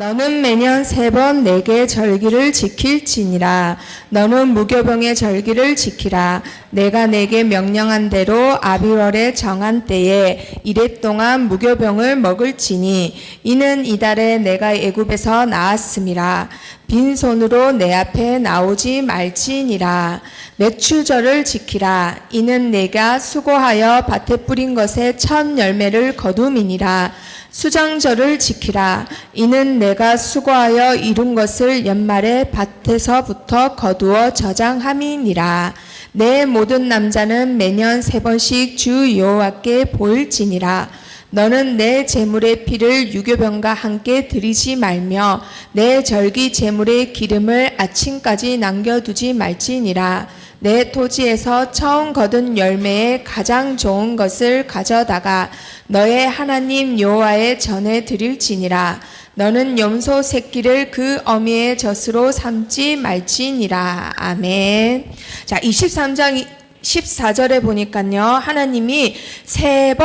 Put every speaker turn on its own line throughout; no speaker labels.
너는 매년 3번 내게 절기를 지킬지니라. 너는 무교병의 절기를 지키라. 내가 내게 명령한 대로 아비월에 정한 때에 이래 동안 무교병을 먹을지니 이는 이달에 내가 애굽에서 나왔음이라. 빈손으로 내 앞에 나오지 말지니라. 맥추절을 지키라. 이는 내가 수고하여 밭에 뿌린 것의 첫 열매를 거둠이니라. 수장절을 지키라. 이는 내가 수고하여 이룬 것을 연말에 밭에서부터 거두어 저장함이니라. 내 모든 남자는 매년 3번씩 주 여호와께 보일지니라. 너는 내 제물의 피를 유교병과 함께 드리지 말며 내 절기 제물의 기름을 아침까지 남겨두지 말지니라. 내 토지에서 처음 거둔 열매의 가장 좋은 것을 가져다가 너의 하나님 여호와의 전에 드릴지니라. 너는 염소 새끼를 그 어미의 젖으로 삼지 말지니라. 아멘. 자, 23장 14절에 보니까요, 하나님이 세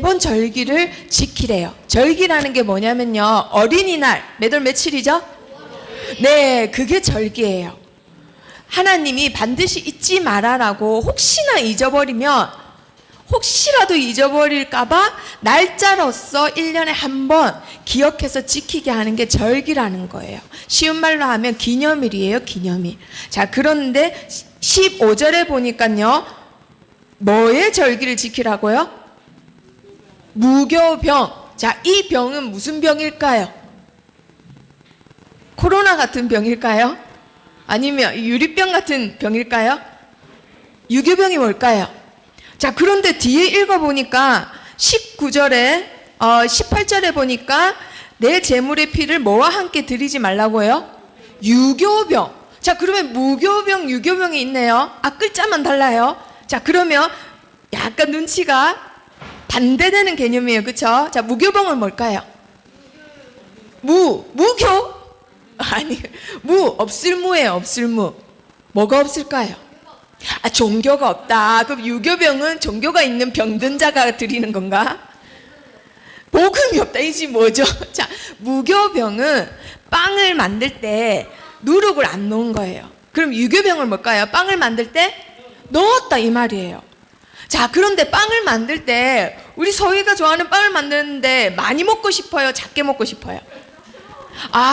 번 절기를 지키래요. 절기라는 게 뭐냐면요, 어린이날 몇 월 며칠이죠? 네, 그게 절기예요. 하나님이 반드시 잊지 말아라고, 혹시라도 잊어버릴까봐 날짜로서 1년에 한 번 기억해서 지키게 하는 게 절기라는 거예요. 쉬운 말로 하면 기념일이에요, 기념일. 자, 그런데 15절에 보니까요, 뭐의 절기를 지키라고요? 무교병. 자, 이 병은 무슨 병일까요? 코로나 같은 병일까요? 아니면 유리병 같은 병일까요? 유교병이 뭘까요? 자, 그런데 뒤에 읽어보니까 19절에 18절에 보니까 내 제물의 피를 뭐와 함께 드리지 말라고요? 유교병. 자, 그러면 무교병, 유교병이 있네요. 글자만 달라요. 자, 그러면 약간 눈치가 반대되는 개념이에요. 그쵸? 자, 무교병은 뭘까요? 무교? 아니, 없을 무예요. 없을 무. 뭐가 없을까요? 종교가 없다. 그럼 유교병은 종교가 있는 병든 자가 드리는 건가? 복음이 없다. 이지 뭐죠? 자, 무교병은 빵을 만들 때 누룩을 안 넣은 거예요. 그럼 유교병은 뭘까요? 빵을 만들 때 넣었다 이 말이에요. 자, 그런데 빵을 만들 때 우리 서희가 좋아하는 빵을 만드는데 많이 먹고 싶어요? 작게 먹고 싶어요?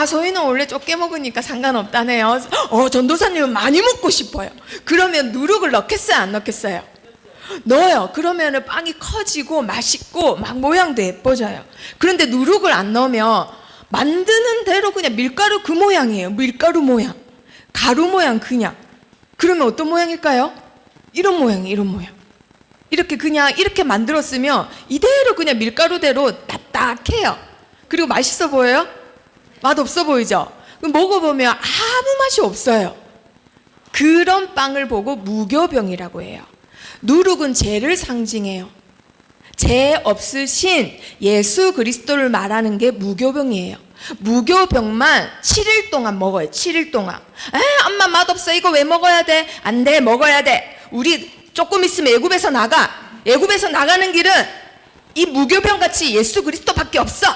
서희는 원래 적게 먹으니까 상관없다네요. 전도사님은 많이 먹고 싶어요. 그러면 누룩을 넣겠어요, 안 넣겠어요? 넣어요. 그러면 빵이 커지고 맛있고 막 모양도 예뻐져요. 그런데 누룩을 안 넣으면 만드는 대로 그냥 밀가루 그 모양이에요. 밀가루 모양, 가루 모양 그냥. 그러면 어떤 모양일까요? 이런 모양이에요, 이런 모양. 이렇게 그냥 이렇게 만들었으면 이대로 그냥 밀가루대로 딱딱해요. 그리고 맛있어 보여요? 맛없어 보이죠? 그럼 먹어보면 아무 맛이 없어요. 그런 빵을 보고 무교병이라고 해요. 누룩은 죄를 상징해요. 죄 없으신 예수 그리스도를 말하는 게 무교병이에요. 무교병만 7일 동안 먹어요. 7일 동안. 엄마 맛없어. 이거 왜 먹어야 돼? 안 돼. 먹어야 돼. 우리 조금 있으면 애굽에서 나가. 애굽에서 나가는 길은 이 무교병 같이 예수 그리스도밖에 없어.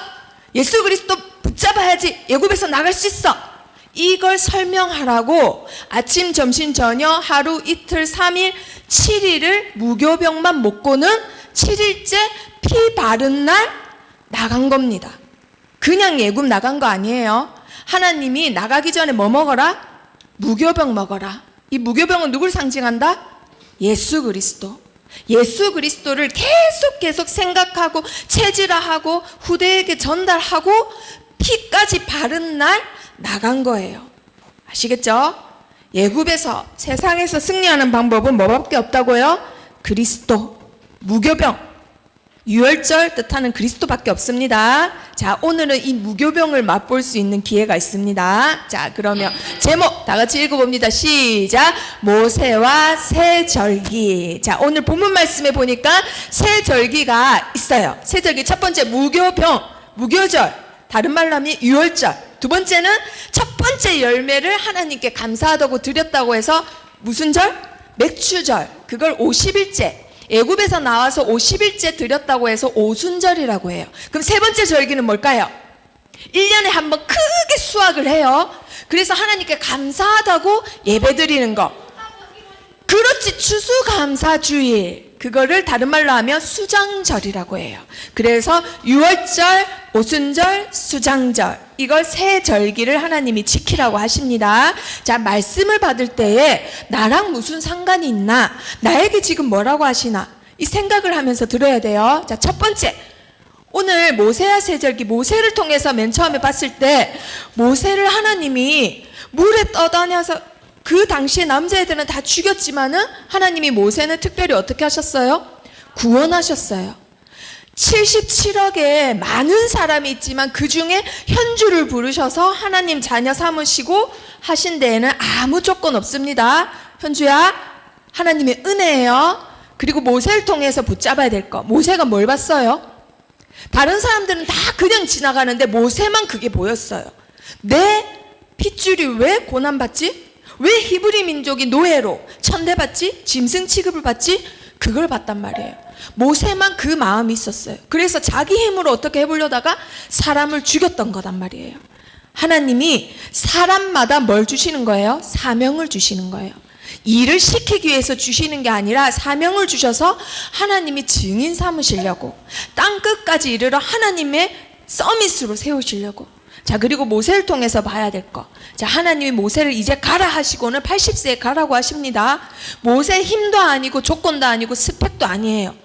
예수 그리스도 붙잡아야지 애굽에서 나갈 수 있어. 이걸 설명하라고 아침, 점심, 저녁, 하루, 이틀, 3일, 7일을 무교병만 먹고는 7일째 피 바른 날 나간 겁니다. 그냥 애굽 나간 거 아니에요. 하나님이 나가기 전에 뭐 먹어라? 무교병 먹어라. 이 무교병은 누굴 상징한다? 예수 그리스도. 예수 그리스도를 계속 생각하고 체질화하고 후대에게 전달하고 피까지 바른 날 나간 거예요. 아시겠죠? 애굽에서 세상에서 승리하는 방법은 뭐밖에 없다고요? 그리스도, 무교병, 유월절 뜻하는 그리스도밖에 없습니다. 자, 오늘은 이 무교병을 맛볼 수 있는 기회가 있습니다. 자, 그러면 제목 다 같이 읽어봅니다. 시작. 모세와 새 절기. 자, 오늘 본문 말씀에 보니까 새 절기가 있어요. 새 절기 첫 번째 무교병, 무교절. 다른 말로 하면 유월절. 두 번째는 첫 번째 열매를 하나님께 감사하다고 드렸다고 해서 무슨 절? 맥추절. 그걸 50일째. 애굽에서 나와서 50일째 드렸다고 해서 오순절이라고 해요. 그럼 세 번째 절기는 뭘까요? 1년에 한 번 크게 수확을 해요. 그래서 하나님께 감사하다고 예배드리는 거. 그렇지, 추수감사주일. 그거를 다른 말로 하면 수장절이라고 해요. 그래서 유월절, 오순절, 수장절, 이걸 세 절기를 하나님이 지키라고 하십니다. 자, 말씀을 받을 때에 나랑 무슨 상관이 있나, 나에게 지금 뭐라고 하시나, 이 생각을 하면서 들어야 돼요. 자, 첫 번째, 오늘 모세야 세절기, 모세를 통해서 맨 처음에 봤을 때 모세를 하나님이 물에 떠다녀서, 그 당시에 남자애들은 다 죽였지만은 하나님이 모세는 특별히 어떻게 하셨어요? 구원하셨어요. 77억의 많은 사람이 있지만 그 중에 현주를 부르셔서 하나님 자녀 삼으시고 하신 데에는 아무 조건 없습니다. 현주야, 하나님의 은혜예요. 그리고 모세를 통해서 붙잡아야 될 거. 모세가 뭘 봤어요? 다른 사람들은 다 그냥 지나가는데 모세만 그게 보였어요. 내 핏줄이 왜 고난받지? 왜 히브리 민족이 노예로 천대받지? 짐승 취급을 받지? 그걸 봤단 말이에요. 모세만 그 마음이 있었어요. 그래서 자기 힘으로 어떻게 해보려다가 사람을 죽였던 거단 말이에요. 하나님이 사람마다 뭘 주시는 거예요? 사명을 주시는 거예요. 일을 시키기 위해서 주시는 게 아니라 사명을 주셔서 하나님이 증인 삼으시려고, 땅 끝까지 이르러 하나님의 서밋으로 세우시려고. 자, 그리고 모세를 통해서 봐야 될 거. 자, 하나님이 모세를 이제 가라 하시고는 80세에 가라고 하십니다. 모세 힘도 아니고 조건도 아니고 스펙도 아니에요.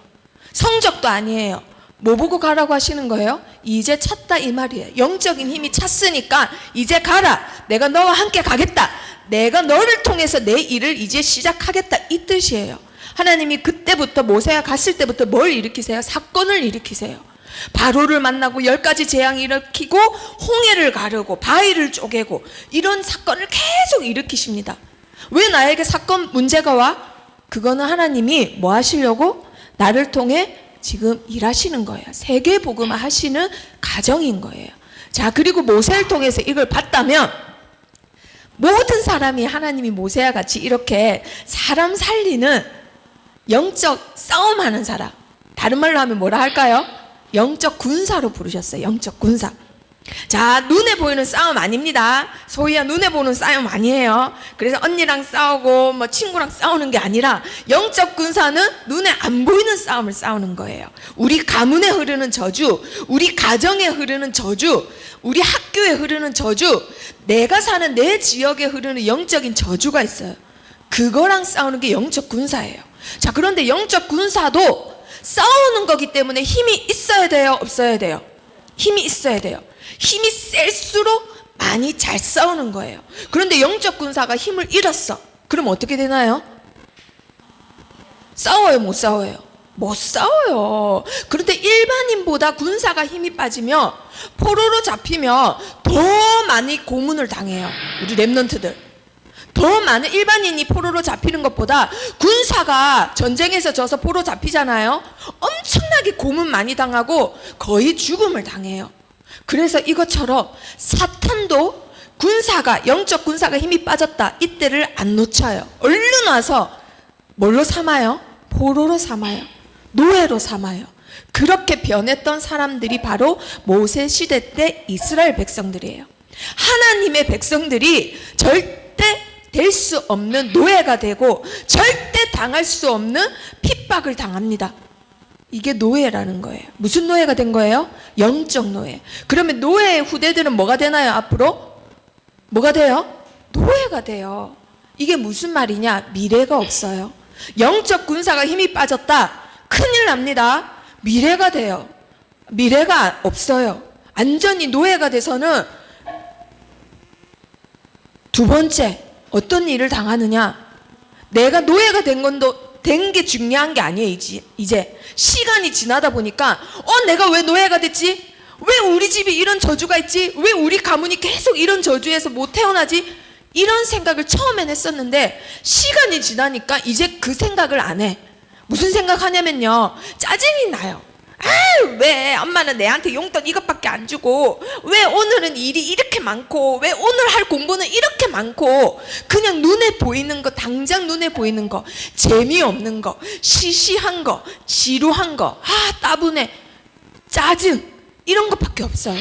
성적도 아니에요. 뭐 보고 가라고 하시는 거예요? 이제 찼다 이 말이에요. 영적인 힘이 찼으니까 이제 가라. 내가 너와 함께 가겠다. 내가 너를 통해서 내 일을 이제 시작하겠다, 이 뜻이에요. 하나님이 그때부터, 모세가 갔을 때부터 뭘 일으키세요? 사건을 일으키세요. 바로를 만나고 10가지 재앙을 일으키고 홍해를 가르고 바위를 쪼개고 이런 사건을 계속 일으키십니다. 왜 나에게 사건 문제가 와? 그거는 하나님이 뭐 하시려고? 나를 통해 지금 일하시는 거예요. 세계 복음을 하시는 가정인 거예요. 자, 그리고 모세를 통해서 이걸 봤다면 모든 사람이 하나님이 모세와 같이 이렇게 사람 살리는 영적 싸움하는 사람, 다른 말로 하면 뭐라 할까요? 영적 군사로 부르셨어요. 영적 군사. 자, 눈에 보이는 싸움 아닙니다. 소희야, 눈에 보는 싸움 아니에요. 그래서 언니랑 싸우고 뭐 친구랑 싸우는 게 아니라 영적 군사는 눈에 안 보이는 싸움을 싸우는 거예요. 우리 가문에 흐르는 저주, 우리 가정에 흐르는 저주, 우리 학교에 흐르는 저주, 내가 사는 내 지역에 흐르는 영적인 저주가 있어요. 그거랑 싸우는 게 영적 군사예요. 자, 그런데 영적 군사도 싸우는 거기 때문에 힘이 있어야 돼요? 없어야 돼요? 힘이 있어야 돼요. 힘이 셀수록 많이 잘 싸우는 거예요. 그런데 영적 군사가 힘을 잃었어. 그럼 어떻게 되나요? 싸워요, 못 싸워요? 못 싸워요. 그런데 일반인보다 군사가 힘이 빠지면, 포로로 잡히면 더 많이 고문을 당해요. 우리 랩런트들. 더 많은 일반인이 포로로 잡히는 것보다 군사가 전쟁에서 져서 포로 잡히잖아요. 엄청나게 고문 많이 당하고 거의 죽음을 당해요. 그래서 이것처럼 사탄도 군사가, 영적 군사가 힘이 빠졌다, 이때를 안 놓쳐요. 얼른 와서 뭘로 삼아요? 포로로 삼아요. 노예로 삼아요. 그렇게 변했던 사람들이 바로 모세 시대 때 이스라엘 백성들이에요. 하나님의 백성들이 절대 될 수 없는 노예가 되고 절대 당할 수 없는 핍박을 당합니다. 이게 노예라는 거예요. 무슨 노예가 된 거예요? 영적 노예. 그러면 노예의 후대들은 뭐가 되나요? 앞으로? 뭐가 돼요? 노예가 돼요. 이게 무슨 말이냐? 미래가 없어요. 영적 군사가 힘이 빠졌다, 큰일 납니다. 미래가 돼요. 미래가 없어요. 완전히 노예가 돼서는 두 번째, 어떤 일을 당하느냐? 내가 노예가 된 게 중요한 게 아니에요. 이제 시간이 지나다 보니까 내가 왜 노예가 됐지? 왜 우리 집이 이런 저주가 있지? 왜 우리 가문이 계속 이런 저주에서 못 태어나지? 이런 생각을 처음엔 했었는데 시간이 지나니까 이제 그 생각을 안 해. 무슨 생각하냐면요, 짜증이 나요. 왜 엄마는 내한테 용돈 이것밖에 안 주고, 왜 오늘은 일이 이렇게 많고, 왜 오늘 할 공부는 이렇게 많고, 그냥 눈에 보이는 거, 당장 눈에 보이는 거, 재미없는 거, 시시한 거, 지루한 거, 따분해, 짜증, 이런 것밖에 없어요.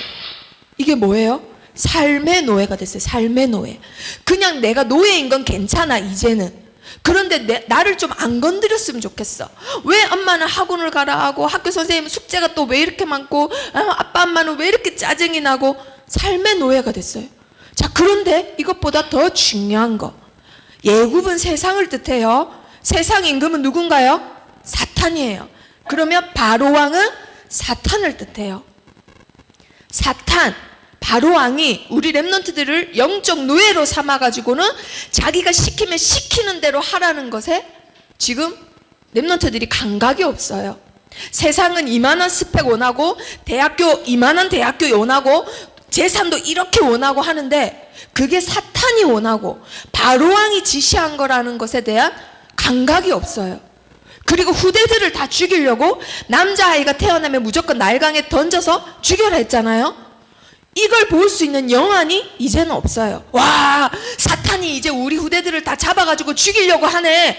이게 뭐예요? 삶의 노예가 됐어요. 삶의 노예. 그냥 내가 노예인 건 괜찮아 이제는. 그런데 나를 좀 안 건드렸으면 좋겠어. 왜 엄마는 학원을 가라 하고 학교 선생님은 숙제가 또 왜 이렇게 많고 아빠 엄마는 왜 이렇게 짜증이 나고. 삶의 노예가 됐어요. 자, 그런데 이것보다 더 중요한 거, 예굽은 세상을 뜻해요. 세상 임금은 누군가요? 사탄이에요. 그러면 바로왕은 사탄을 뜻해요. 사탄, 바로왕이 우리 렘넌트들을 영적 노예로 삼아가지고는 자기가 시키면 시키는 대로 하라는 것에 지금 렘넌트들이 감각이 없어요. 세상은 이만한 스펙 원하고 이만한 대학교 원하고 재산도 이렇게 원하고 하는데 그게 사탄이 원하고 바로왕이 지시한 거라는 것에 대한 감각이 없어요. 그리고 후대들을 다 죽이려고 남자아이가 태어나면 무조건 날강에 던져서 죽여라 했잖아요. 이걸 볼 수 있는 영안이 이제는 없어요. 와, 사탄이 이제 우리 후대들을 다 잡아가지고 죽이려고 하네.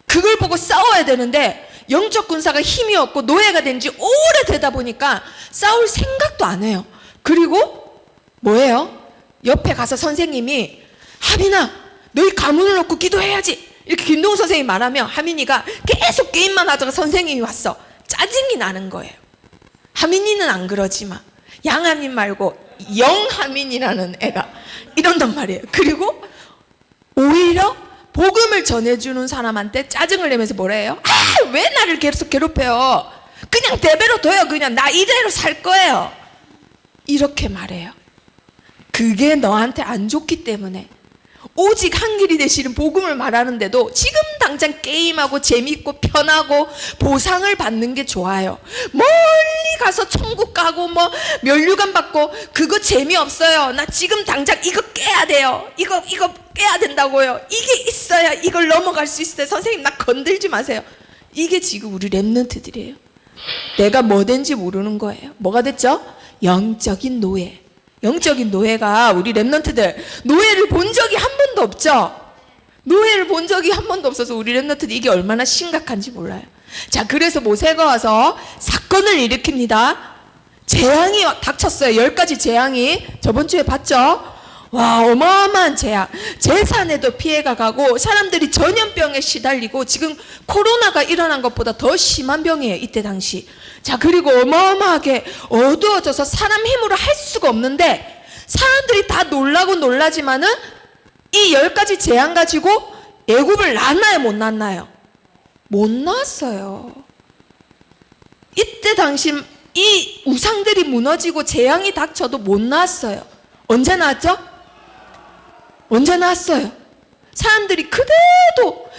그걸 보고 싸워야 되는데 영적 군사가 힘이 없고 노예가 된 지 오래되다 보니까 싸울 생각도 안 해요. 그리고 뭐예요? 옆에 가서 선생님이 하민아 너희 가문을 놓고 기도해야지 이렇게 김동훈 선생님이 말하면 하민이가 계속 게임만 하다가 선생님이 왔어. 짜증이 나는 거예요. 하민이는 안 그러지만 양하민 말고 영하민이라는 애가 이런단 말이에요. 그리고 오히려 복음을 전해주는 사람한테 짜증을 내면서 뭐라 해요? 왜 나를 계속 괴롭혀요? 그냥 대배로 둬요. 그냥 나 이대로 살 거예요. 이렇게 말해요. 그게 너한테 안 좋기 때문에 오직 한 길이 되시는 복음을 말하는데도 지금 당장 게임하고 재밌고 편하고 보상을 받는 게 좋아요. 멀리 가서 천국 가고 뭐 면류관 받고 그거 재미없어요. 나 지금 당장 이거 깨야 돼요. 이거 깨야 된다고요. 이게 있어야 이걸 넘어갈 수 있어요. 선생님 나 건들지 마세요. 이게 지금 우리 렘넌트들이에요. 내가 뭐 된지 모르는 거예요. 뭐가 됐죠? 영적인 노예. 영적인 노예가 우리 렘넌트들 노예를 본 적이 한 번도 없죠. 노예를 본 적이 한 번도 없어서 우리 렘넌트들 이게 얼마나 심각한지 몰라요. 자, 그래서 모세가 와서 사건을 일으킵니다. 재앙이 닥쳤어요. 10가지 재앙이 저번 주에 봤죠. 와, 어마어마한 재앙. 재산에도 피해가 가고 사람들이 전염병에 시달리고 지금 코로나가 일어난 것보다 더 심한 병이에요. 이때 당시. 자, 그리고 어마어마하게 어두워져서 사람 힘으로 할 수가 없는데 사람들이 다 놀라고 놀라지만은 이 10가지 재앙 가지고 애굽을 낳았나요? 못 낳았나요? 못 낳았어요. 이때 당시 이 우상들이 무너지고 재앙이 닥쳐도 못 낳았어요. 언제 낳았죠? 언제 낳았어요? 사람들이 그대로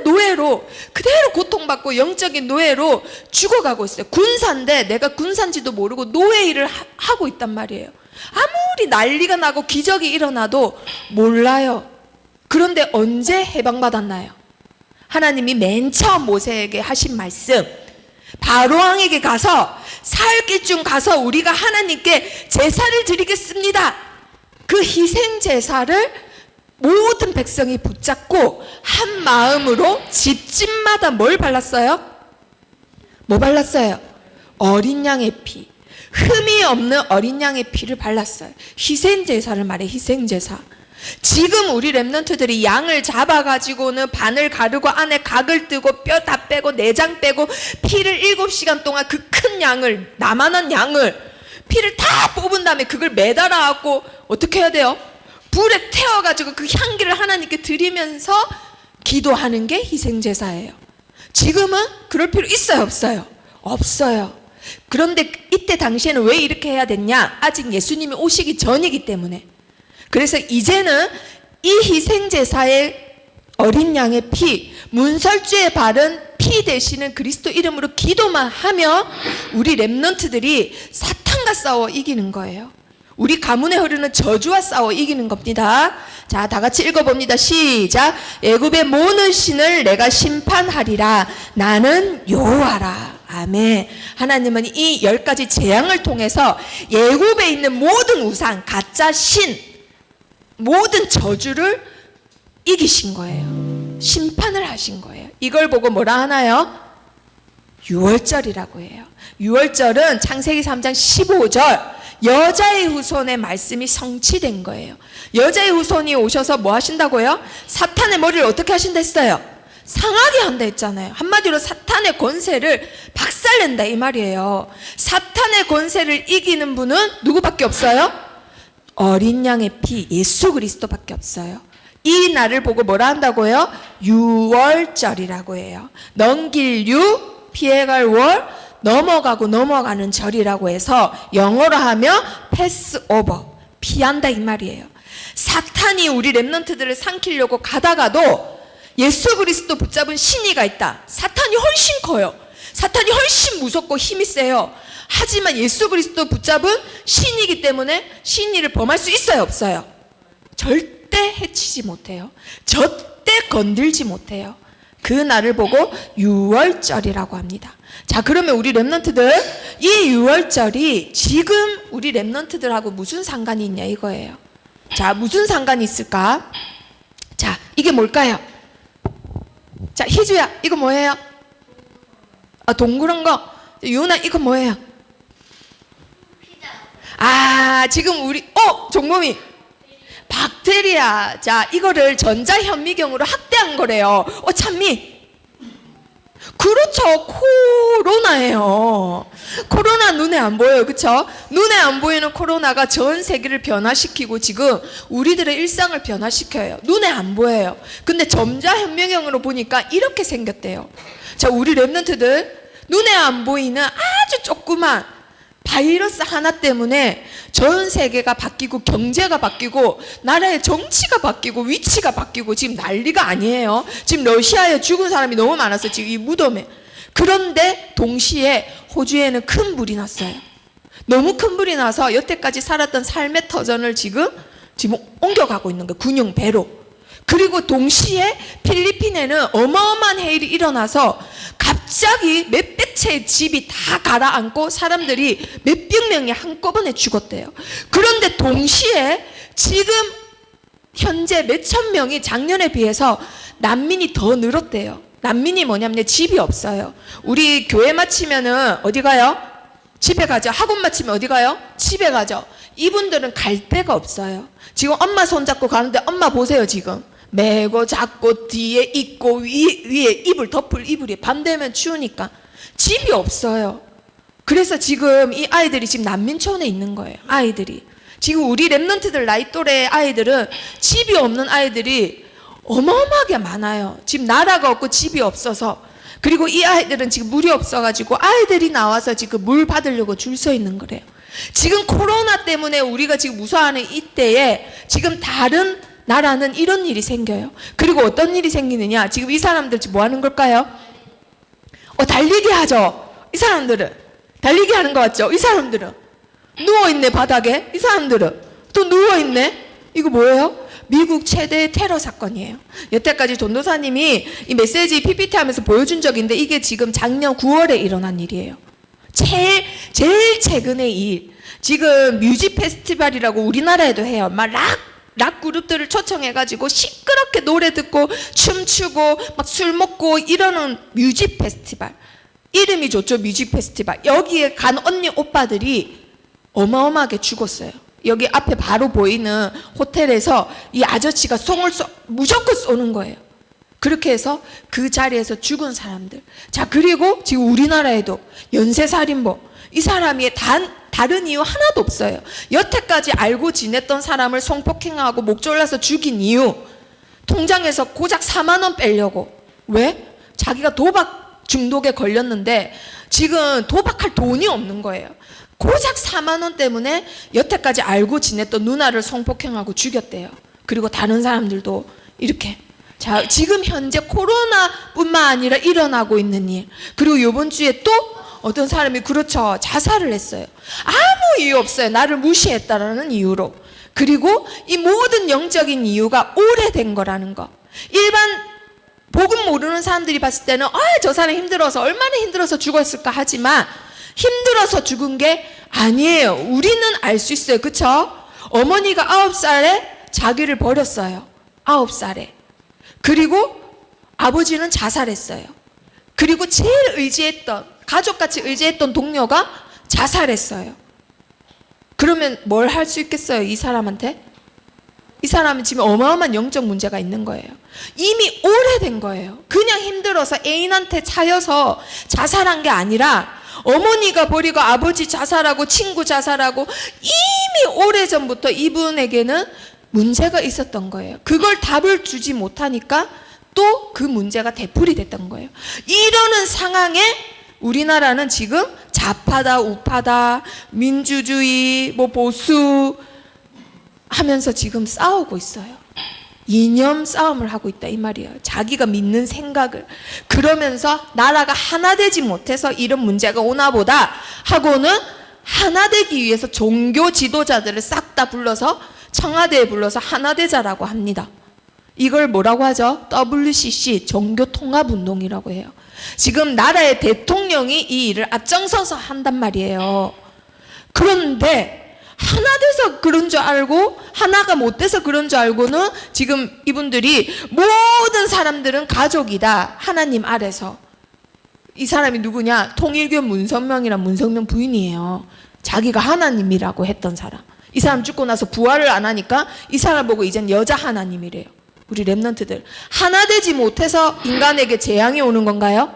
노예로 그대로 고통받고 영적인 노예로 죽어가고 있어요. 군사인데 내가 군사인지도 모르고 노예 일을 하고 있단 말이에요. 아무리 난리가 나고 기적이 일어나도 몰라요. 그런데 언제 해방받았나요? 하나님이 맨 처음 모세에게 하신 말씀, 바로왕에게 가서 사흘길쯤 가서 우리가 하나님께 제사를 드리겠습니다. 그 희생 제사를 모든 백성이 붙잡고 한 마음으로 집집마다 뭘 발랐어요? 뭐 발랐어요? 어린 양의 피, 흠이 없는 어린 양의 피를 발랐어요. 희생 제사를 말해. 희생 제사. 지금 우리 렘넌트들이 양을 잡아가지고는 반을 가르고 안에 각을 뜨고 뼈 다 빼고 내장 빼고 피를 7시간 동안 그 큰 양을, 나만한 양을 피를 다 뽑은 다음에 그걸 매달아 갖고 어떻게 해야 돼요? 불에 태워가지고 그 향기를 하나님께 드리면서 기도하는 게 희생제사예요. 지금은 그럴 필요 있어요? 없어요? 없어요. 그런데 이때 당시에는 왜 이렇게 해야 됐냐? 아직 예수님이 오시기 전이기 때문에. 그래서 이제는 이 희생제사의 어린 양의 피, 문설주에 바른 피 되시는 그리스도 이름으로 기도만 하면 우리 렘넌트들이 사탄과 싸워 이기는 거예요. 우리 가문에 흐르는 저주와 싸워 이기는 겁니다. 자, 다 같이 읽어봅니다. 시작. 애굽의 모든 신을 내가 심판하리라. 나는 여호와라. 아멘. 하나님은 이 10가지 재앙을 통해서 애굽에 있는 모든 우상, 가짜 신, 모든 저주를 이기신 거예요. 심판을 하신 거예요. 이걸 보고 뭐라 하나요? 유월절이라고 해요. 유월절은 창세기 3장 15절 여자의 후손의 말씀이 성취된 거예요. 여자의 후손이 오셔서 뭐 하신다고요? 사탄의 머리를 어떻게 하신다 했어요? 상하게 한다 했잖아요. 한마디로 사탄의 권세를 박살낸다 이 말이에요. 사탄의 권세를 이기는 분은 누구밖에 없어요? 어린 양의 피 예수 그리스도밖에 없어요. 이 날을 보고 뭐라 한다고요? 유월절이라고 해요. 넘길 유, 피해갈 월, 넘어가고 넘어가는 절이라고 해서 영어로 하면 패스오버, 피한다 이 말이에요. 사탄이 우리 렘넌트들을 삼키려고 가다가도 예수 그리스도 붙잡은 신이가 있다. 사탄이 훨씬 커요. 사탄이 훨씬 무섭고 힘이 세요. 하지만 예수 그리스도 붙잡은 신이기 때문에 신이를 범할 수 있어요, 없어요? 절대 해치지 못해요. 절대 건들지 못해요. 그 날을 보고 유월절이라고 합니다. 자, 그러면 우리 렘넌트들, 이 유월절이 지금 우리 렘넌트들하고 무슨 상관이 있냐 이거예요. 자, 무슨 상관이 있을까? 자, 이게 뭘까요? 자, 희주야, 이거 뭐예요? 아, 동그란 거. 유나, 이거 뭐예요? 아, 지금 우리, 종범이. 박테리아. 자, 이거를 전자현미경으로 확대한 거래요. 찬미. 그렇죠. 코로나예요. 코로나 눈에 안 보여요. 그렇죠? 눈에 안 보이는 코로나가 전 세계를 변화시키고 지금 우리들의 일상을 변화시켜요. 눈에 안 보여요. 근데 전자현미경으로 보니까 이렇게 생겼대요. 자, 우리 렘넌트들 눈에 안 보이는 아주 조그만 바이러스 하나 때문에 전 세계가 바뀌고 경제가 바뀌고 나라의 정치가 바뀌고 위치가 바뀌고 지금 난리가 아니에요. 지금 러시아에 죽은 사람이 너무 많았어요. 지금 이 무덤에. 그런데 동시에 호주에는 큰 불이 났어요. 너무 큰 불이 나서 여태까지 살았던 삶의 터전을 지금 옮겨가고 있는 거예요. 군용 배로. 그리고 동시에 필리핀에는 어마어마한 해일이 일어나서 갑자기 몇백 채의 집이 다 가라앉고 사람들이 몇백 명이 한꺼번에 죽었대요. 그런데 동시에 지금 현재 몇천 명이 작년에 비해서 난민이 더 늘었대요. 난민이 뭐냐면 집이 없어요. 우리 교회 마치면은 어디 가요? 집에 가죠. 학원 마치면 어디 가요? 집에 가죠. 이분들은 갈 데가 없어요. 지금 엄마 손잡고 가는데 엄마 보세요 지금. 메고 잡고 뒤에 있고 위에 이불 덮을 이불이 밤 되면 추우니까 집이 없어요. 그래서 지금 이 아이들이 지금 난민촌에 있는 거예요. 아이들이 지금 우리 렘넌트들 나이 또래 아이들은 집이 없는 아이들이 어마어마하게 많아요. 지금 나라가 없고 집이 없어서. 그리고 이 아이들은 지금 물이 없어가지고 아이들이 나와서 지금 물 받으려고 줄 서 있는 거래요. 지금 코로나 때문에 우리가 지금 무서워하는 이때에 지금 다른 나라는 이런 일이 생겨요. 그리고 어떤 일이 생기느냐? 지금 이 사람들 지금 뭐 하는 걸까요? 달리기 하죠. 이 사람들은 달리기 하는 거 같죠? 이 사람들은 누워있네 바닥에. 이 사람들은 또 누워있네. 이거 뭐예요? 미국 최대 테러 사건이에요. 여태까지 전도사님이 이 메시지 PPT 하면서 보여준 적인데 이게 지금 작년 9월에 일어난 일이에요. 제일 최근의 일. 지금 뮤직 페스티벌이라고 우리나라에도 해요. 막 락 그룹들을 초청해가지고 시끄럽게 노래 듣고 춤추고 막 술 먹고 이러는 뮤직 페스티벌. 이름이 좋죠, 뮤직 페스티벌. 여기에 간 언니 오빠들이 어마어마하게 죽었어요. 여기 앞에 바로 보이는 호텔에서 이 아저씨가 송을 무조건 쏘는 거예요. 그렇게 해서 그 자리에서 죽은 사람들. 자, 그리고 지금 우리나라에도 연쇄살인범. 이 사람이 다른 이유 하나도 없어요. 여태까지 알고 지냈던 사람을 성폭행하고 목 졸라서 죽인 이유. 통장에서 고작 4만 원 빼려고. 왜? 자기가 도박 중독에 걸렸는데 지금 도박할 돈이 없는 거예요. 고작 4만 원 때문에 여태까지 알고 지냈던 누나를 성폭행하고 죽였대요. 그리고 다른 사람들도 이렇게. 자, 지금 현재 코로나뿐만 아니라 일어나고 있는 일. 그리고 이번 주에 또 어떤 사람이 그렇죠. 자살을 했어요. 아무 이유 없어요. 나를 무시했다라는 이유로. 그리고 이 모든 영적인 이유가 오래된 거라는 거. 일반 복음 모르는 사람들이 봤을 때는 저 사람 힘들어서 얼마나 힘들어서 죽었을까 하지만 힘들어서 죽은 게 아니에요. 우리는 알 수 있어요. 그쵸? 어머니가 9살에 자기를 버렸어요. 9살에. 그리고 아버지는 자살했어요. 그리고 제일 의지했던 가족같이 의지했던 동료가 자살했어요. 그러면 뭘 할 수 있겠어요? 이 사람한테? 이 사람은 지금 어마어마한 영적 문제가 있는 거예요. 이미 오래된 거예요. 그냥 힘들어서 애인한테 차여서 자살한 게 아니라 어머니가 버리고 아버지 자살하고 친구 자살하고 이미 오래전부터 이분에게는 문제가 있었던 거예요. 그걸 답을 주지 못하니까 또 그 문제가 되풀이 됐던 거예요. 이러는 상황에 우리나라는 지금 좌파다 우파다 민주주의 뭐 보수 하면서 지금 싸우고 있어요. 이념 싸움을 하고 있다 이 말이에요. 자기가 믿는 생각을. 그러면서 나라가 하나 되지 못해서 이런 문제가 오나 보다 하고는 하나 되기 위해서 종교 지도자들을 싹 다 불러서 청와대에 불러서 하나 되자라고 합니다. 이걸 뭐라고 하죠? WCC 종교통합운동이라고 해요. 지금 나라의 대통령이 이 일을 앞장서서 한단 말이에요. 그런데 하나 돼서 그런 줄 알고 하나가 못 돼서 그런 줄 알고는 지금 이분들이 모든 사람들은 가족이다. 하나님 아래서. 이 사람이 누구냐? 통일교 문선명이란 문선명 부인이에요. 자기가 하나님이라고 했던 사람. 이 사람 죽고 나서 부활을 안 하니까 이 사람 보고 이젠 여자 하나님이래요. 우리 랩런트들. 하나 되지 못해서 인간에게 재앙이 오는 건가요?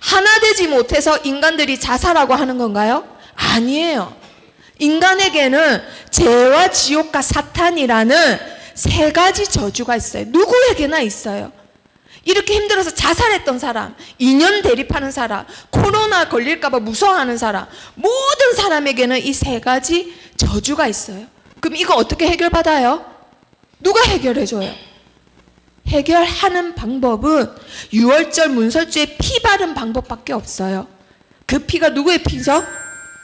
하나 되지 못해서 인간들이 자살하고 하는 건가요? 아니에요. 인간에게는 죄와 지옥과 사탄이라는 세 가지 저주가 있어요. 누구에게나 있어요. 이렇게 힘들어서 자살했던 사람, 인연 대립하는 사람, 코로나 걸릴까봐 무서워하는 사람, 모든 사람에게는 이 세 가지 저주가 있어요. 그럼 이거 어떻게 해결받아요? 누가 해결해줘요? 해결하는 방법은 6월절 문설주에 피 바른 방법밖에 없어요. 그 피가 누구의 피죠?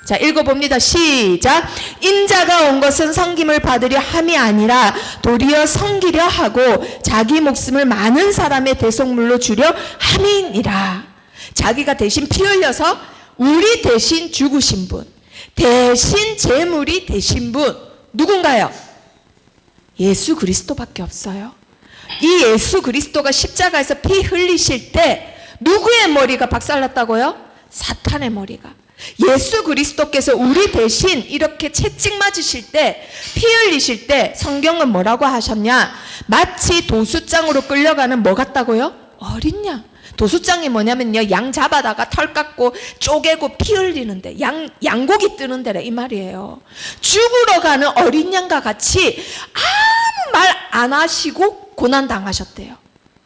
자, 읽어봅니다. 시작. 인자가 온 것은 섬김을 받으려 함이 아니라 도리어 섬기려 하고 자기 목숨을 많은 사람의 대속물로 주려 함이니라. 자기가 대신 피 흘려서 우리 대신 죽으신 분, 대신 제물이 되신 분 누군가요? 예수 그리스도밖에 없어요. 이 예수 그리스도가 십자가에서 피 흘리실 때 누구의 머리가 박살났다고요? 사탄의 머리가. 예수 그리스도께서 우리 대신 이렇게 채찍 맞으실 때, 피 흘리실 때 성경은 뭐라고 하셨냐? 마치 도수장으로 끌려가는 뭐 같다고요? 어린 양. 도수장이 뭐냐면요, 양 잡아다가 털 깎고 쪼개고 피 흘리는데 양고기 뜨는 데라 이 말이에요. 죽으러 가는 어린 양과 같이 아무 말 안 하시고 고난 당하셨대요.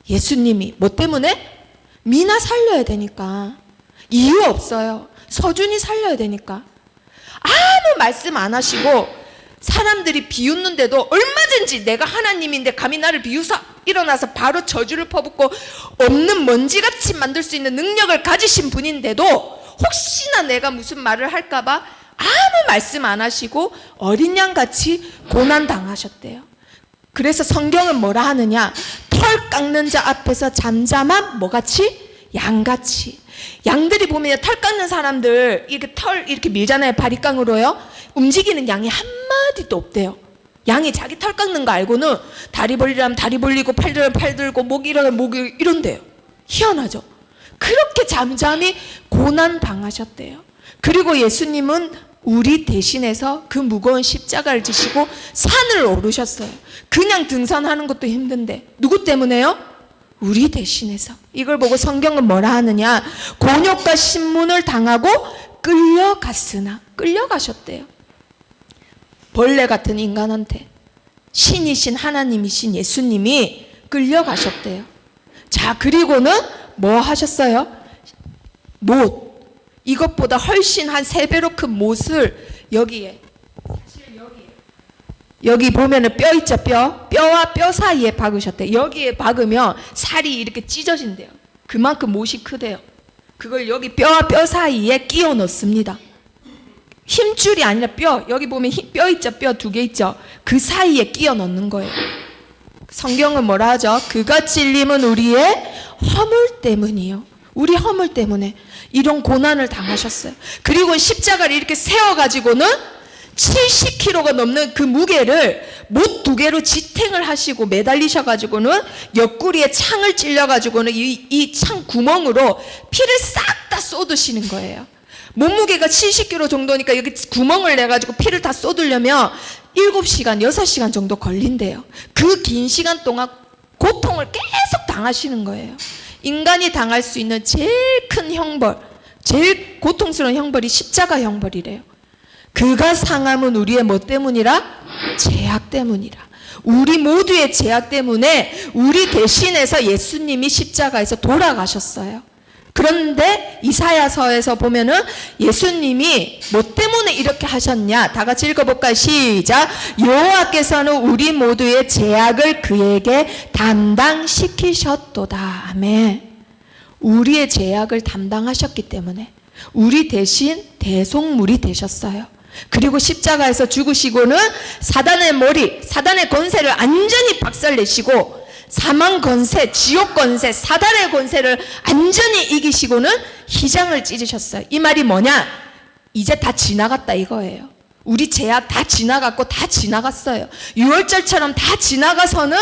예수님이 뭐 때문에? 미나 살려야 되니까. 이유 없어요. 서준이 살려야 되니까. 아무 말씀 안 하시고 사람들이 비웃는데도 얼마든지 내가 하나님인데 감히 나를 비웃어 일어나서 바로 저주를 퍼붓고 없는 먼지같이 만들 수 있는 능력을 가지신 분인데도 혹시나 내가 무슨 말을 할까봐 아무 말씀 안 하시고 어린 양같이 고난 당하셨대요. 그래서 성경은 뭐라 하느냐? 털 깎는 자 앞에서 잠잠한 뭐같이? 양같이. 양들이 보면 털 깎는 사람들 이렇게 털 이렇게 밀잖아요. 바리깡으로요. 움직이는 양이 한마디도 없대요. 양이 자기 털 깎는 거 알고는 다리 벌리라면 다리 벌리고 팔 들면 팔 들고 목 이러면 목 이런대요. 희한하죠. 그렇게 잠잠히 고난 당하셨대요. 그리고 예수님은 우리 대신해서 그 무거운 십자가를 지시고 산을 오르셨어요. 그냥 등산하는 것도 힘든데 누구 때문에요? 우리 대신해서. 이걸 보고 성경은 뭐라 하느냐? 곤욕과 신문을 당하고 끌려갔으나. 끌려가셨대요. 벌레 같은 인간한테 신이신 하나님이신 예수님이 끌려가셨대요. 자, 그리고는 뭐 하셨어요? 못. 이것보다 훨씬 한 3배로 큰 못을 여기에, 사실 여기 보면은 뼈 있죠, 뼈와 뼈 사이에 박으셨대요. 여기에 박으면 살이 이렇게 찢어진대요. 그만큼 못이 크대요. 그걸 여기 뼈와 뼈 사이에 끼워 넣습니다. 힘줄이 아니라 뼈, 여기 보면 뼈 있죠, 뼈 2개 있죠. 그 사이에 끼워 넣는 거예요. 성경은 뭐라 하죠? 그가 찔림은 우리의 허물 때문이요. 우리 허물 때문에 이런 고난을 당하셨어요. 그리고 십자가를 이렇게 세워가지고는 70kg가 넘는 그 무게를 못 2개로 지탱을 하시고 매달리셔가지고는 옆구리에 창을 찔려가지고는 이 창 구멍으로 피를 싹 다 쏟으시는 거예요. 몸무게가 70kg 정도니까 여기 구멍을 내가지고 피를 다 쏟으려면 7시간, 6시간 정도 걸린대요. 그 긴 시간 동안 고통을 계속 당하시는 거예요. 인간이 당할 수 있는 제일 큰 형벌, 제일 고통스러운 형벌이 십자가 형벌이래요. 그가 상함은 우리의 뭐 때문이라? 죄악 때문이라. 우리 모두의 죄악 때문에 우리 대신해서 예수님이 십자가에서 돌아가셨어요. 그런데 이사야서에서 보면은 예수님이 뭐 때문에 이렇게 하셨냐? 다 같이 읽어볼까요? 시작. 여호와께서는 우리 모두의 죄악을 그에게 담당시키셨도다. 아멘. 우리의 죄악을 담당하셨기 때문에 우리 대신 대속물이 되셨어요. 그리고 십자가에서 죽으시고는 사단의 머리, 사단의 권세를 완전히 박살내시고 사망 권세, 지옥 권세, 사단의 권세를 완전히 이기시고는 희장을 찢으셨어요. 이 말이 뭐냐? 이제 다 지나갔다 이거예요. 우리 죄악 다 지나갔고 다 지나갔어요. 6월절처럼 다 지나가서는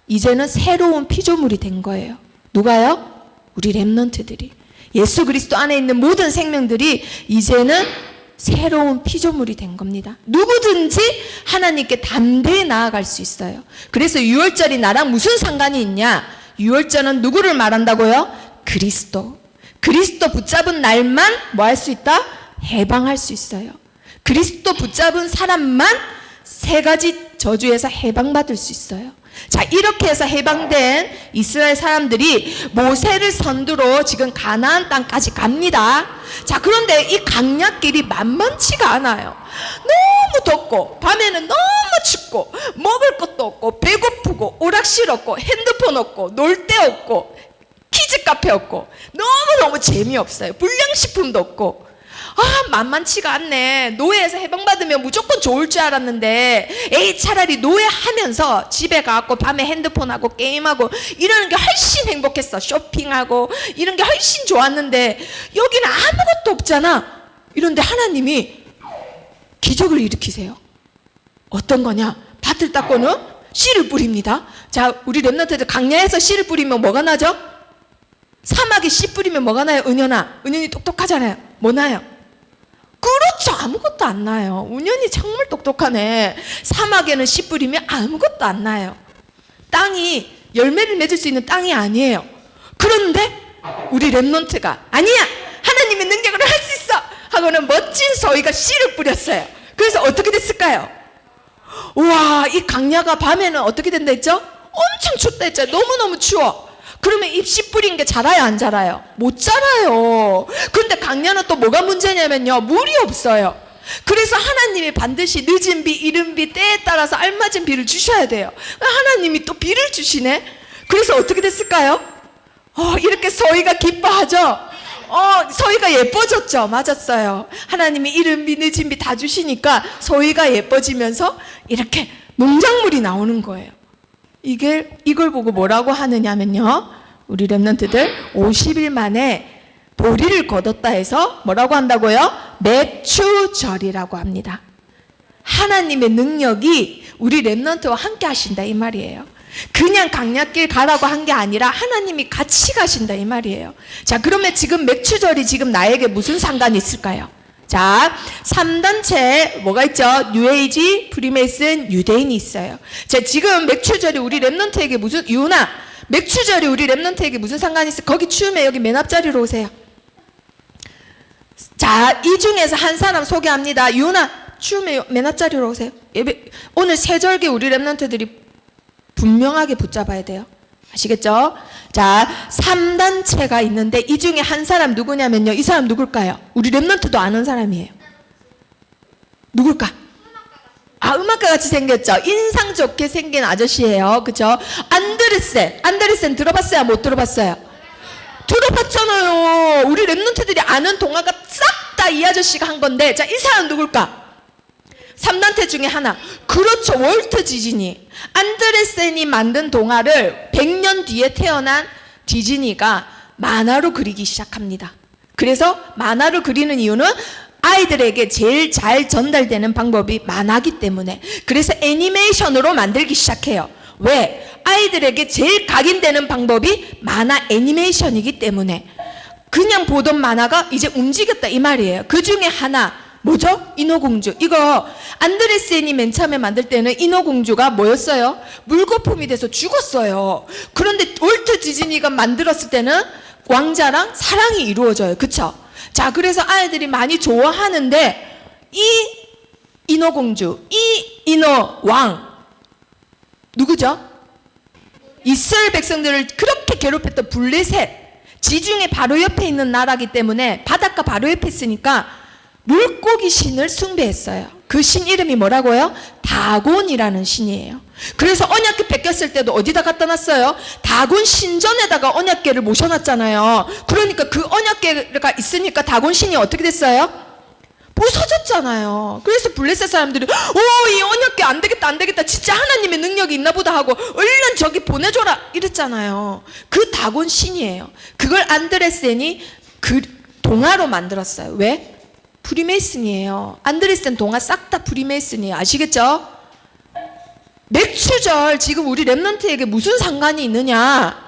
이제는 새로운 피조물이 된 거예요. 누가요? 우리 렘넌트들이. 예수 그리스도 안에 있는 모든 생명들이 이제는 새로운 피조물이 된 겁니다. 누구든지 하나님께 담대히 나아갈 수 있어요. 그래서 6월절이 나랑 무슨 상관이 있냐? 6월절은 누구를 말한다고요? 그리스도. 그리스도 붙잡은 날만 뭐 할 수 있다? 해방할 수 있어요. 그리스도 붙잡은 사람만 3가지 저주에서 해방받을 수 있어요. 자, 이렇게 해서 해방된 이스라엘 사람들이 모세를 선두로 지금 가나안 땅까지 갑니다. 자, 그런데 이 강약길이 만만치가 않아요. 너무 덥고 밤에는 너무 춥고 먹을 것도 없고 배고프고 오락실 없고 핸드폰 없고 놀 데 없고 키즈 카페 없고 너무너무 재미없어요. 불량식품도 없고 만만치가 않네. 노예에서 해방받으면 무조건 좋을 줄 알았는데 에이 차라리 노예하면서 집에 가고 밤에 핸드폰하고 게임하고 이러는 게 훨씬 행복했어. 쇼핑하고 이런 게 훨씬 좋았는데 여기는 아무것도 없잖아. 이런데 하나님이 기적을 일으키세요. 어떤 거냐? 밭을 닦고는 씨를 뿌립니다. 자, 우리 렘넌트들 강야에서 씨를 뿌리면 뭐가 나죠? 사막에 씨 뿌리면 뭐가 나요? 은연아, 은연이 똑똑하잖아요. 뭐 나요? 그렇죠. 아무것도 안 나요. 은연이 정말 똑똑하네. 사막에는 씨 뿌리면 아무것도 안 나요. 땅이 열매를 맺을 수 있는 땅이 아니에요. 그런데 우리 렘넌트가 아니야, 하나님의 능력으로 할 수 있어 하고는 멋진 소희가 씨를 뿌렸어요. 그래서 어떻게 됐을까요? 우와, 이 강야가 밤에는 어떻게 된다 했죠? 엄청 춥다 했죠. 너무너무 추워. 그러면 잎씨 뿌린 게 자라요, 안 자라요? 못 자라요. 그런데 강야는 또 뭐가 문제냐면요, 물이 없어요. 그래서 하나님이 반드시 늦은 비, 이른 비, 때에 따라서 알맞은 비를 주셔야 돼요. 하나님이 또 비를 주시네. 그래서 어떻게 됐을까요? 이렇게 소희가 기뻐하죠. 소희가 예뻐졌죠. 맞았어요. 하나님이 이른 비, 늦은 비 다 주시니까 소희가 예뻐지면서 이렇게 농작물이 나오는 거예요. 이걸 보고 뭐라고 하느냐면요, 우리 렘넌트들 50일 만에 보리를 거뒀다 해서 뭐라고 한다고요? 맥추절이라고 합니다. 하나님의 능력이 우리 렘넌트와 함께 하신다 이 말이에요. 그냥 강약길 가라고 한 게 아니라 하나님이 같이 가신다 이 말이에요. 자, 그러면 지금 맥추절이 지금 나에게 무슨 상관이 있을까요? 자, 3단체 뭐가 있죠? 뉴에이지, 프리메이슨, 유대인이 있어요. 자, 지금 맥추절이 우리 렘넌트에게 무슨, 유나, 맥추절이 우리 렘넌트에게 무슨 상관이 있어? 거기 추우면 여기 맨 앞자리로 오세요. 자, 이 중에서 한 사람 소개합니다. 유나, 추우면 맨 앞자리로 오세요. 오늘 세절기 우리 렘넌트들이 분명하게 붙잡아야 돼요. 아시겠죠? 자, 3단체가 있는데 이 중에 한 사람 누구냐면요, 이 사람 누굴까요? 우리 렘넌트도 아는 사람이에요. 누굴까? 음악가 같이 생겼죠? 인상 좋게 생긴 아저씨예요. 그죠? 안데르센 들어봤어요? 못 들어봤어요? 들어봤잖아요. 우리 렘넌트들이 아는 동화가 싹 다 이 아저씨가 한 건데, 자, 이 사람 누굴까? 3단체 중에 하나. 그렇죠. 월트 디즈니. 안데르센이 만든 동화를 100년 뒤에 태어난 디즈니가 만화로 그리기 시작합니다. 그래서 만화로 그리는 이유는 아이들에게 제일 잘 전달되는 방법이 만화기 때문에. 그래서 애니메이션으로 만들기 시작해요. 왜? 아이들에게 제일 각인되는 방법이 만화 애니메이션이기 때문에. 그냥 보던 만화가 이제 움직였다 이 말이에요. 그 중에 하나 뭐죠? 인어공주. 이거 안드레센이 맨 처음에 만들 때는 인어공주가 뭐였어요? 물거품이 돼서 죽었어요. 그런데 월트 디즈니가 만들었을 때는 왕자랑 사랑이 이루어져요. 그쵸? 자, 그래서 아이들이 많이 좋아하는데 이 인어공주, 이 인어왕 누구죠? 이스라엘 백성들을 그렇게 괴롭혔던 블레셋, 지중해 바로 옆에 있는 나라기 때문에 바닷가 바로 옆에 있으니까 물고기 신을 숭배했어요. 그 신 이름이 뭐라고요? 다곤이라는 신이에요. 그래서 언약궤 뺏겼을 때도 어디다 갖다 놨어요? 다곤 신전에다가 언약궤를 모셔놨잖아요. 그러니까 그 언약궤가 있으니까 다곤 신이 어떻게 됐어요? 부서졌잖아요. 그래서 블레셋 사람들이 이 언약궤 안 되겠다 안 되겠다, 진짜 하나님의 능력이 있나 보다 하고 얼른 저기 보내줘라 이랬잖아요. 그 다곤 신이에요. 그걸 안드레센이 그 동화로 만들었어요. 왜? 프리메이슨이에요. 안드레센 동화 싹 다 프리메이슨이에요. 아시겠죠? 맥추절 지금 우리 랩런트에게 무슨 상관이 있느냐?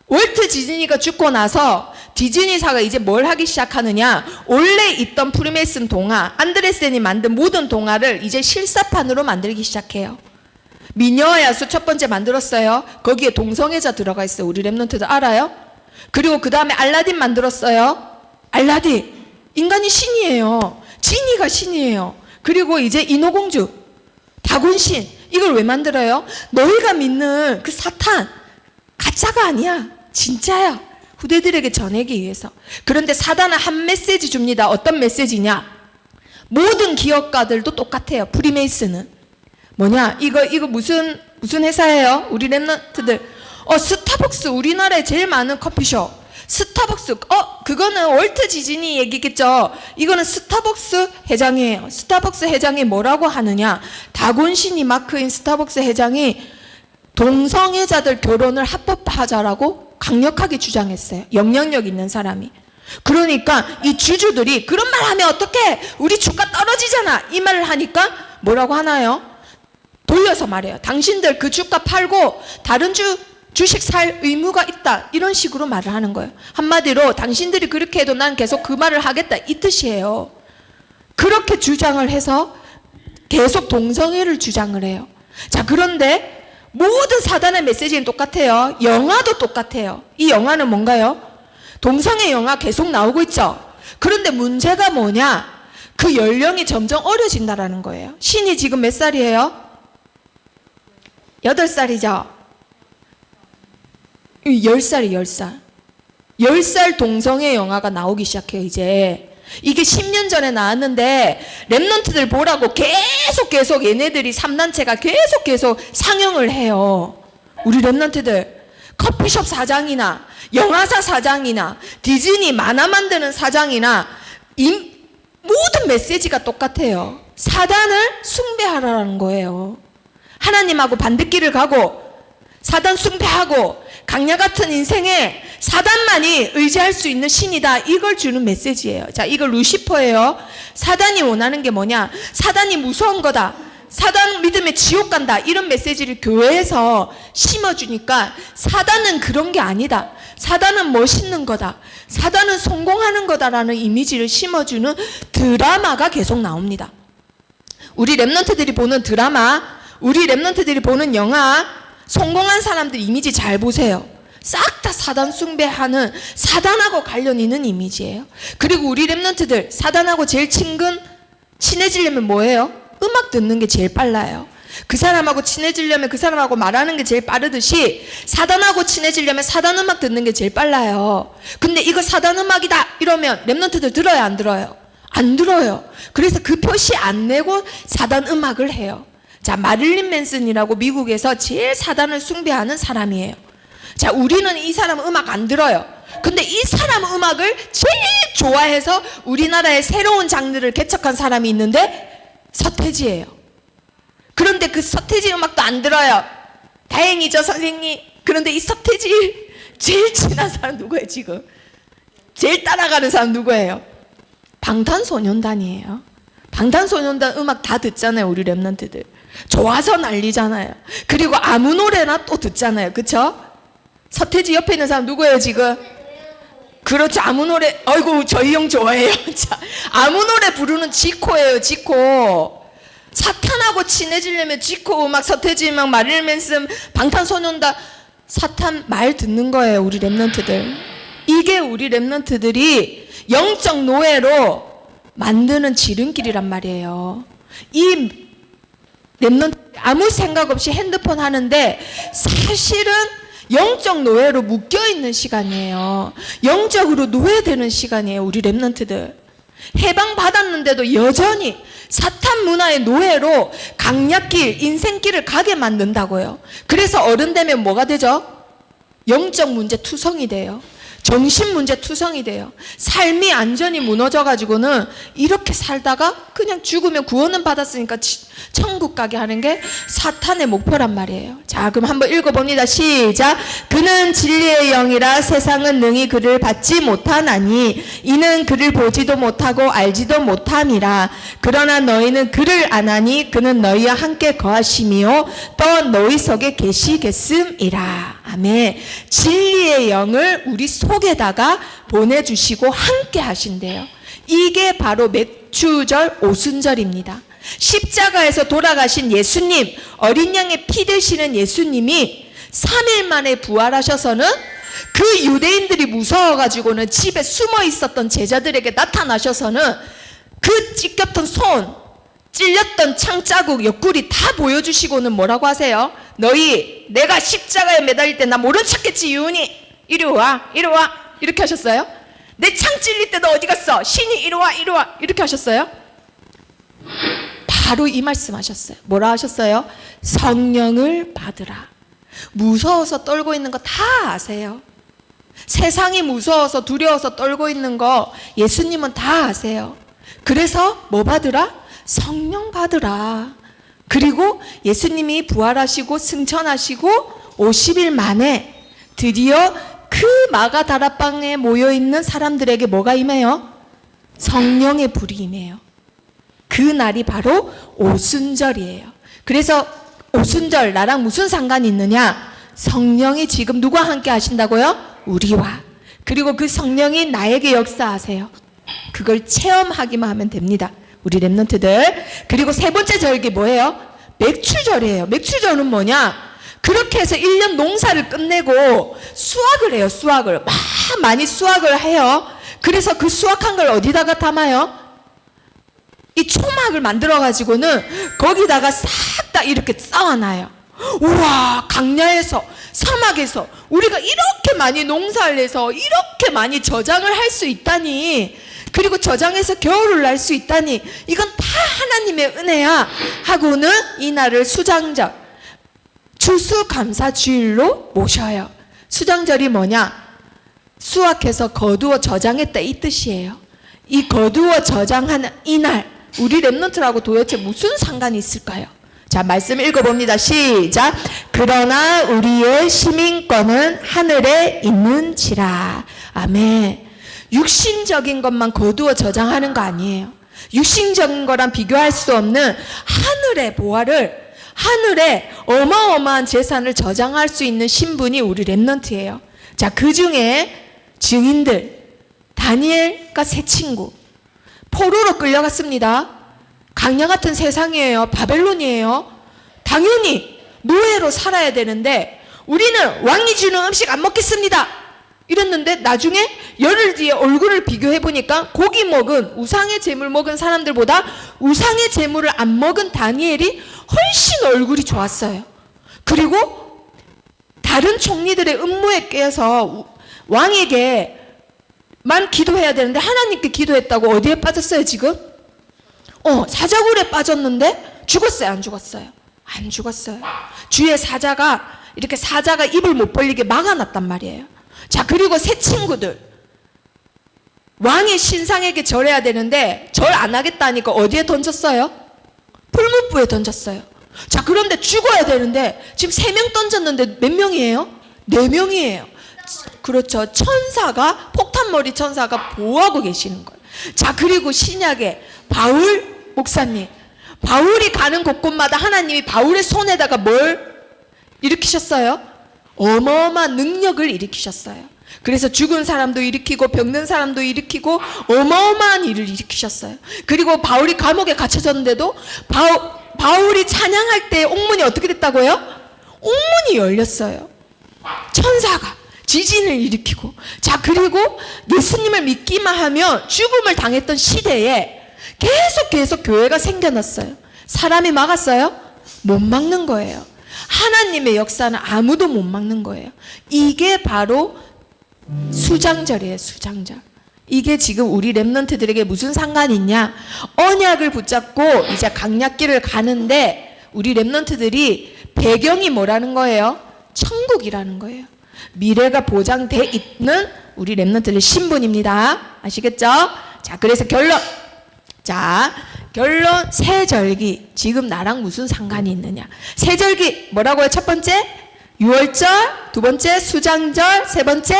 월트 디즈니가 죽고 나서 디즈니사가 이제 뭘 하기 시작하느냐? 원래 있던 프리메이슨 동화, 안드레센이 만든 모든 동화를 이제 실사판으로 만들기 시작해요. 미녀와 야수 첫 번째 만들었어요. 거기에 동성애자 들어가 있어요. 우리 랩런트들 알아요? 그리고 그 다음에 알라딘 만들었어요. 알라딘 인간이 신이에요. 지니가 신이에요. 그리고 이제 인어공주, 다곤신, 이걸 왜 만들어요? 너희가 믿는 그 사탄 가짜가 아니야, 진짜야. 후대들에게 전하기 위해서. 그런데 사단은 한 메시지 줍니다. 어떤 메시지냐? 모든 기업가들도 똑같아요. 프리메이슨은 뭐냐? 이거 무슨 회사예요? 우리 랩런트들 스타벅스, 우리나라에 제일 많은 커피숍 스타벅스. 그거는 월트 디즈니 얘기겠죠. 이거는 스타벅스 회장이에요. 스타벅스 회장이 뭐라고 하느냐? 다곤신이 마크인 스타벅스 회장이 동성애자들 결혼을 합법화하자라고 강력하게 주장했어요. 영향력 있는 사람이. 그러니까 이 주주들이 그런 말 하면 어떡해? 우리 주가 떨어지잖아. 이 말을 하니까 뭐라고 하나요? 돌려서 말해요. 당신들 그 주가 팔고 다른 주식 살 의무가 있다, 이런 식으로 말을 하는 거예요. 한마디로 당신들이 그렇게 해도 난 계속 그 말을 하겠다, 이 뜻이에요. 그렇게 주장을 해서 계속 동성애를 주장을 해요. 자, 그런데 모든 사단의 메시지는 똑같아요. 영화도 똑같아요. 이 영화는 뭔가요? 동성애 영화 계속 나오고 있죠. 그런데 문제가 뭐냐? 그 연령이 점점 어려진다라는 거예요. 신이 지금 몇 살이에요? 8살이죠. 10살이 10살. 10살 동성애 영화가 나오기 시작해요, 이제. 이게 10년 전에 나왔는데, 랩런트들 보라고 계속 얘네들이 3단체가 계속 상영을 해요. 우리 랩런트들. 커피숍 사장이나, 영화사 사장이나, 디즈니 만화 만드는 사장이나, 모든 메시지가 똑같아요. 사단을 숭배하라는 거예요. 하나님하고 반대길을 가고, 사단 숭배하고, 강야 같은 인생에 사단만이 의지할 수 있는 신이다, 이걸 주는 메시지예요. 자, 이거 루시퍼예요. 사단이 원하는 게 뭐냐? 사단이 무서운 거다, 사단 믿으면 지옥 간다, 이런 메시지를 교회에서 심어주니까 사단은 그런 게 아니다, 사단은 멋있는 거다, 사단은 성공하는 거다라는 이미지를 심어주는 드라마가 계속 나옵니다. 우리 랩런트들이 보는 드라마, 우리 랩런트들이 보는 영화, 성공한 사람들 이미지 잘 보세요. 싹 다 사단 숭배하는, 사단하고 관련 있는 이미지예요. 그리고 우리 랩런트들 사단하고 제일 친해지려면 뭐예요? 음악 듣는 게 제일 빨라요. 그 사람하고 친해지려면 그 사람하고 말하는 게 제일 빠르듯이 사단하고 친해지려면 사단 음악 듣는 게 제일 빨라요. 근데 이거 사단 음악이다 이러면 랩런트들 들어요, 안 들어요? 안 들어요. 그래서 그 표시 안 내고 사단 음악을 해요. 자, 마릴린 맨슨이라고 미국에서 제일 사단을 숭배하는 사람이에요. 자, 우리는 이 사람 음악 안 들어요. 근데 이 사람 음악을 제일 좋아해서 우리나라에 새로운 장르를 개척한 사람이 있는데 서태지예요. 그런데 그 서태지 음악도 안 들어요. 다행이죠, 선생님. 그런데 이 서태지 제일 친한 사람 누구예요, 지금? 제일 따라가는 사람 누구예요? 방탄소년단이에요. 방탄소년단 음악 다 듣잖아요, 우리 랩런트들. 좋아서 난리잖아요. 그리고 아무 노래나 또 듣잖아요, 그쵸? 서태지 옆에 있는 사람 누구예요, 지금? 그렇죠. 아무 노래, 아이고, 저희 형 좋아해요. 자, 아무 노래 부르는 지코예요, 지코. 사탄하고 친해지려면 지코 음악, 서태지 음악, 마릴린 맨슨, 방탄소년단, 사탄 말 듣는 거예요, 우리 랩런트들. 이게 우리 랩런트들이 영적 노예로 만드는 지름길이란 말이에요. 이 랩런트 아무 생각 없이 핸드폰 하는데 사실은 영적 노예로 묶여있는 시간이에요. 영적으로 노예되는 시간이에요, 우리 랩런트들. 해방받았는데도 여전히 사탄 문화의 노예로 강약길, 인생길을 가게 만든다고요. 그래서 어른 되면 뭐가 되죠? 영적 문제 투성이 돼요. 정신 문제 투성이 돼요. 삶이 완전히 무너져가지고는 이렇게 살다가 그냥 죽으면 구원은 받았으니까 천국 가게 하는 게 사탄의 목표란 말이에요. 자, 그럼 한번 읽어봅니다. 시작. 그는 진리의 영이라 세상은 능히 그를 받지 못하나니 이는 그를 보지도 못하고 알지도 못함이라. 그러나 너희는 그를 아나니 그는 너희와 함께 거하심이요 또 너희 속에 계시겠음이라. 아멘. 진리의 영을 우리 속에다가 보내주시고 함께 하신대요. 이게 바로 맥주절 오순절입니다. 십자가에서 돌아가신 예수님, 어린 양의 피 되시는 예수님이 3일 만에 부활하셔서는 그 유대인들이 무서워가지고는 집에 숨어 있었던 제자들에게 나타나셔서는 그 찢겼던 손, 찔렸던 창자국, 옆구리 다 보여주시고는 뭐라고 하세요? 너희 내가 십자가에 매달릴 때 나 모른 척했지 유은이, 이리 와 이리 와 이렇게 하셨어요? 내 창 찔릴 때 너 어디 갔어? 신이 이리 와 이리 와 이렇게 하셨어요? 바로 이 말씀 하셨어요. 뭐라 하셨어요? 성령을 받으라. 무서워서 떨고 있는 거 다 아세요. 세상이 무서워서 두려워서 떨고 있는 거 예수님은 다 아세요. 그래서 뭐 받으라? 성령 받으라. 그리고 예수님이 부활하시고 승천하시고 50일 만에 드디어 그 마가다락방에 모여있는 사람들에게 뭐가 임해요? 성령의 불이 임해요. 그 날이 바로 오순절이에요. 그래서 오순절 나랑 무슨 상관이 있느냐? 성령이 지금 누구와 함께 하신다고요? 우리와. 그리고 그 성령이 나에게 역사하세요. 그걸 체험하기만 하면 됩니다, 우리 랩런트들. 그리고 세 번째 절기 뭐예요? 맥추절이에요. 맥추절은 뭐냐? 그렇게 해서 1년 농사를 끝내고 수확을 해요. 수확을 많이 수확을 해요. 그래서 그 수확한 걸 어디다가 담아요? 이 초막을 만들어 가지고는 거기다가 싹 다 이렇게 쌓아놔요. 우와, 강야에서 사막에서 우리가 이렇게 많이 농사를 해서 이렇게 많이 저장을 할 수 있다니, 그리고 저장해서 겨울을 날 수 있다니, 이건 다 하나님의 은혜야 하고는 이날을 수장절, 추수감사주일로 모셔요. 수장절이 뭐냐? 수확해서 거두어 저장했다 이 뜻이에요. 이 거두어 저장하는 이날, 우리 랩런트라고 도대체 무슨 상관이 있을까요? 자, 말씀 읽어봅니다. 시작. 그러나 우리의 시민권은 하늘에 있는지라. 아멘. 육신적인 것만 거두어 저장하는 거 아니에요. 육신적인 거랑 비교할 수 없는 하늘의 보화를, 하늘의 어마어마한 재산을 저장할 수 있는 신분이 우리 랩런트예요. 자, 그 중에 증인들, 다니엘과 세 친구 포로로 끌려갔습니다. 강야 같은 세상이에요. 바벨론이에요. 당연히 노예로 살아야 되는데 우리는 왕이 주는 음식 안 먹겠습니다 이랬는데, 나중에 열흘 뒤에 얼굴을 비교해 보니까 고기 먹은, 우상의 제물 먹은 사람들보다 우상의 제물을 안 먹은 다니엘이 훨씬 얼굴이 좋았어요. 그리고 다른 총리들의 음모에 깨서 왕에게만 기도해야 되는데 하나님께 기도했다고 어디에 빠졌어요 지금? 사자굴에 빠졌는데 죽었어요 안 죽었어요? 안 죽었어요. 주의 사자가 이렇게 사자가 입을 못 벌리게 막아놨단 말이에요. 자, 그리고 새 친구들 왕의 신상에게 절해야 되는데 절 안 하겠다니까 어디에 던졌어요? 풀무부에 던졌어요. 자, 그런데 죽어야 되는데 지금 3명 던졌는데 몇 명이에요? 4명이에요. 그렇죠. 천사가, 폭탄머리 천사가 보호하고 계시는 거예요. 자, 그리고 신약에 바울 목사님, 바울이 가는 곳곳마다 하나님이 바울의 손에다가 뭘 일으키셨어요? 어마어마한 능력을 일으키셨어요. 그래서 죽은 사람도 일으키고 병든 사람도 일으키고 어마어마한 일을 일으키셨어요. 그리고 바울이 감옥에 갇혀졌는데도 바울이 찬양할 때 옥문이 어떻게 됐다고요? 옥문이 열렸어요. 천사가 지진을 일으키고. 자, 그리고 예수님을 믿기만 하면 죽음을 당했던 시대에 계속 교회가 생겨났어요. 사람이 막았어요? 못 막는 거예요. 하나님의 역사는 아무도 못 막는 거예요. 이게 바로 수장절이에요. 수장절. 이게 지금 우리 렘넌트들에게 무슨 상관이 있냐? 언약을 붙잡고 이제 강약길을 가는데 우리 렘넌트들이 배경이 뭐라는 거예요? 천국이라는 거예요. 미래가 보장돼 있는 우리 렘넌트들 신분입니다. 아시겠죠? 자, 그래서 결론. 자, 결론. 세절기 지금 나랑 무슨 상관이 있느냐? 세절기 뭐라고요? 첫 번째 유월절, 두 번째 수장절, 세 번째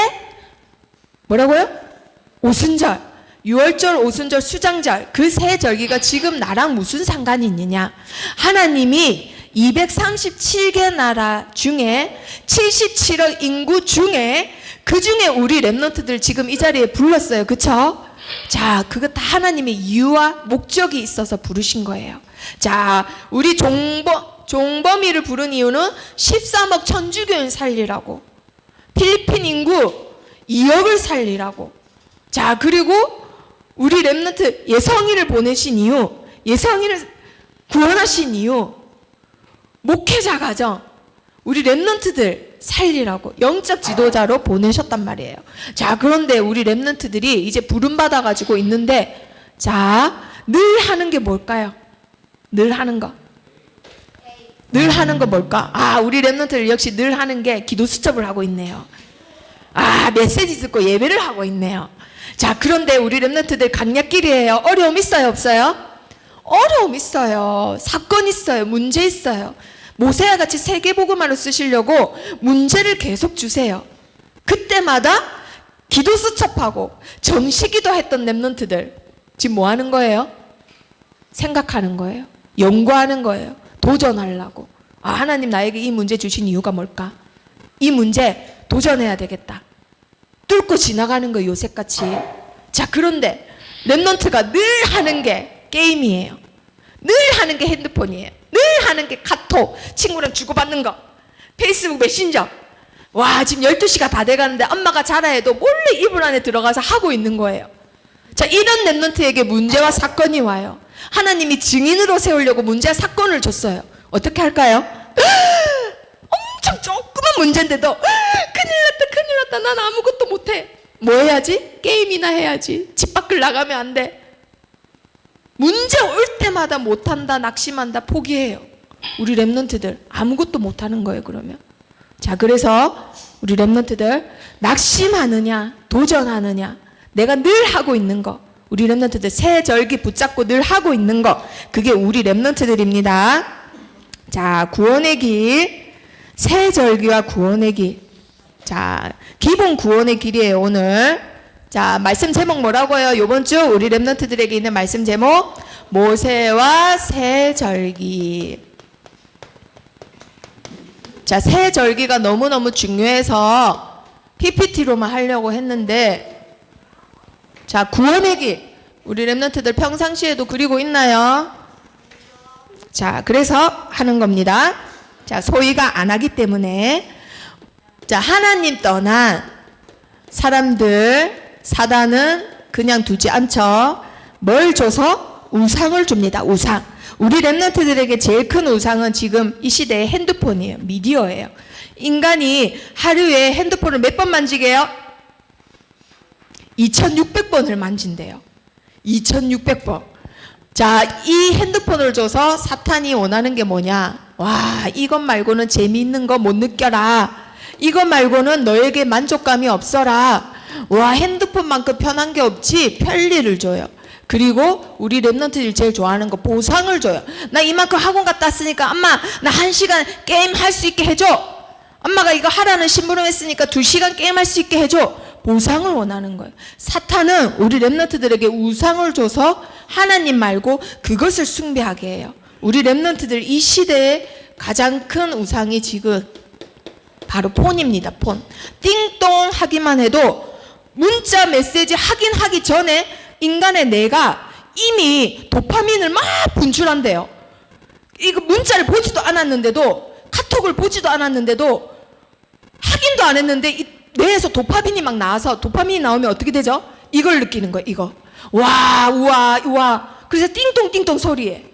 뭐라고요? 오순절. 유월절, 오순절, 수장절. 그 세 절기가 지금 나랑 무슨 상관이 있느냐? 하나님이 237개 나라 중에 77억 인구 중에 그 중에 우리 렘넌트들 지금 이 자리에 불렀어요. 그쵸? 자, 그거 다 하나님의 이유와 목적이 있어서 부르신 거예요. 자, 우리 종범이를 부른 이유는 13억 천주교인 살리라고, 필리핀 인구 2억을 살리라고. 자, 그리고 우리 렘넌트 예성이를 보내신 이유, 예성이를 구원하신 이유, 목회자 가정, 우리 렘넌트들 살리라고 영적 지도자로 보내셨단 말이에요. 자, 그런데 우리 렘넌트들이 이제 부름받아 가지고 있는데, 자, 늘 하는 게 뭘까요? 늘 하는 거. 늘 하는 거 뭘까? 아, 우리 렘넌트들 역시 늘 하는 게 기도 수첩을 하고 있네요. 아, 메시지 듣고 예배를 하고 있네요. 자, 그런데 우리 렘넌트들 강약길이에요. 어려움 있어요, 없어요? 어려움 있어요. 사건 있어요. 문제 있어요. 모세와 같이 세계복음화를 쓰시려고 문제를 계속 주세요. 그때마다 기도 수첩하고 정시기도 했던 렘넌트들 지금 뭐 하는 거예요? 생각하는 거예요. 연구하는 거예요. 도전하려고. 아, 하나님 나에게 이 문제 주신 이유가 뭘까? 이 문제 도전해야 되겠다. 뚫고 지나가는 거예요, 요셉같이. 자, 그런데 렘넌트가 늘 하는 게 게임이에요. 늘 하는 게 핸드폰이에요. 늘 하는 게 카톡, 친구랑 주고받는 거, 페이스북 메신저. 와, 지금 12시가 다 돼가는데 엄마가 자라 해도 몰래 이불 안에 들어가서 하고 있는 거예요. 자, 이런 렘넌트에게 문제와 사건이 와요. 하나님이 증인으로 세우려고 문제와 사건을 줬어요. 어떻게 할까요? 엄청 조그만 문제인데도 큰일 났다, 난 아무것도 못해. 뭐 해야지? 게임이나 해야지. 집 밖을 나가면 안 돼. 문제 올 때마다 못한다, 낙심한다, 포기해요. 우리 렘넌트들 아무것도 못하는 거예요. 그러면 자, 그래서 우리 렘넌트들 낙심하느냐, 도전하느냐, 내가 늘 하고 있는 거, 우리 렘넌트들 새 절기 붙잡고 늘 하고 있는 거, 그게 우리 렘넌트들입니다. 자, 구원의 길, 새 절기와 구원의 길. 자, 기본 구원의 길이에요, 오늘. 자, 말씀 제목 뭐라고요? 요번 주 우리 렘넌트들에게 있는 말씀 제목, 모세와 새 절기. 자, 새 절기가 너무너무 중요해서 PPT로만 하려고 했는데, 자, 구원의 길. 우리 렘넌트들 평상시에도 그리고 있나요? 자, 그래서 하는 겁니다. 자, 소희가 안 하기 때문에. 자, 하나님 떠난 사람들, 사단은 그냥 두지 않죠. 뭘 줘서? 우상을 줍니다. 우상. 우리 렘넌트들에게 제일 큰 우상은 지금 이 시대의 핸드폰이에요. 미디어예요. 인간이 하루에 핸드폰을 몇 번 만지게 해요? 2600번을 만진대요. 2600번. 자, 이 핸드폰을 줘서 사탄이 원하는 게 뭐냐? 와, 이것 말고는 재미있는 거 못 느껴라. 이것 말고는 너에게 만족감이 없어라. 와, 핸드폰만큼 편한 게 없지. 편리를 줘요. 그리고 우리 렘넌트들이 제일 좋아하는 거, 보상을 줘요. 나 이만큼 학원 갔다 왔으니까 엄마 나 1시간 게임 할 수 있게 해줘. 엄마가 이거 하라는 심부름 했으니까 2시간 게임 할 수 있게 해줘. 보상을 원하는 거예요. 사탄은 우리 렘넌트들에게 우상을 줘서 하나님 말고 그것을 숭배하게 해요. 우리 렘넌트들 이 시대에 가장 큰 우상이 지금 바로 폰입니다. 폰. 띵동 하기만 해도 문자 메시지 확인하기 전에 인간의 뇌가 이미 도파민을 막 분출한대요. 이거 문자를 보지도 않았는데도, 카톡을 보지도 않았는데도, 확인도 안 했는데 이 뇌에서 도파민이 막 나와서, 도파민이 나오면 어떻게 되죠? 이걸 느끼는 거예요. 이거. 와, 우와, 우와. 그래서 띵동띵동 소리에.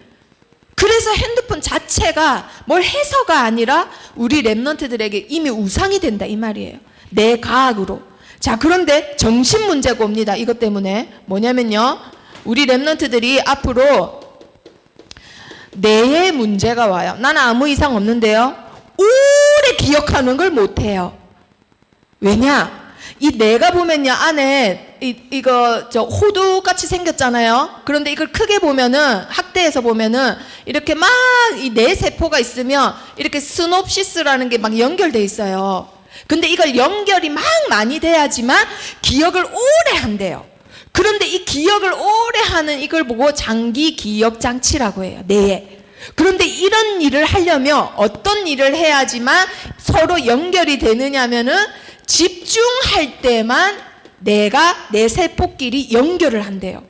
그래서 핸드폰 자체가 뭘 해서가 아니라 우리 랩런트들에게 이미 우상이 된다 이 말이에요. 내 과학으로. 자, 그런데 정신 문제가 옵니다. 이것 때문에. 뭐냐면요, 우리 랩런트들이 앞으로 뇌에 문제가 와요. 나는 아무 이상 없는데요, 오래 기억하는 걸 못해요. 왜냐? 이 뇌가 보면요, 안에 이거 호두같이 생겼잖아요. 그런데 이걸 크게 보면은, 학대에서 보면은 이렇게 막 이 뇌 세포가 있으면 이렇게 스놉시스라는 게 막 연결돼 있어요. 근데 이걸 연결이 막 많이 돼야지만 기억을 오래 한대요. 그런데 이 기억을 오래 하는 이걸 보고 장기 기억 장치라고 해요. 뇌에. 그런데 이런 일을 하려면 어떤 일을 해야지만 서로 연결이 되느냐면은 집중할 때만 내가 내 세포끼리 연결을 한대요.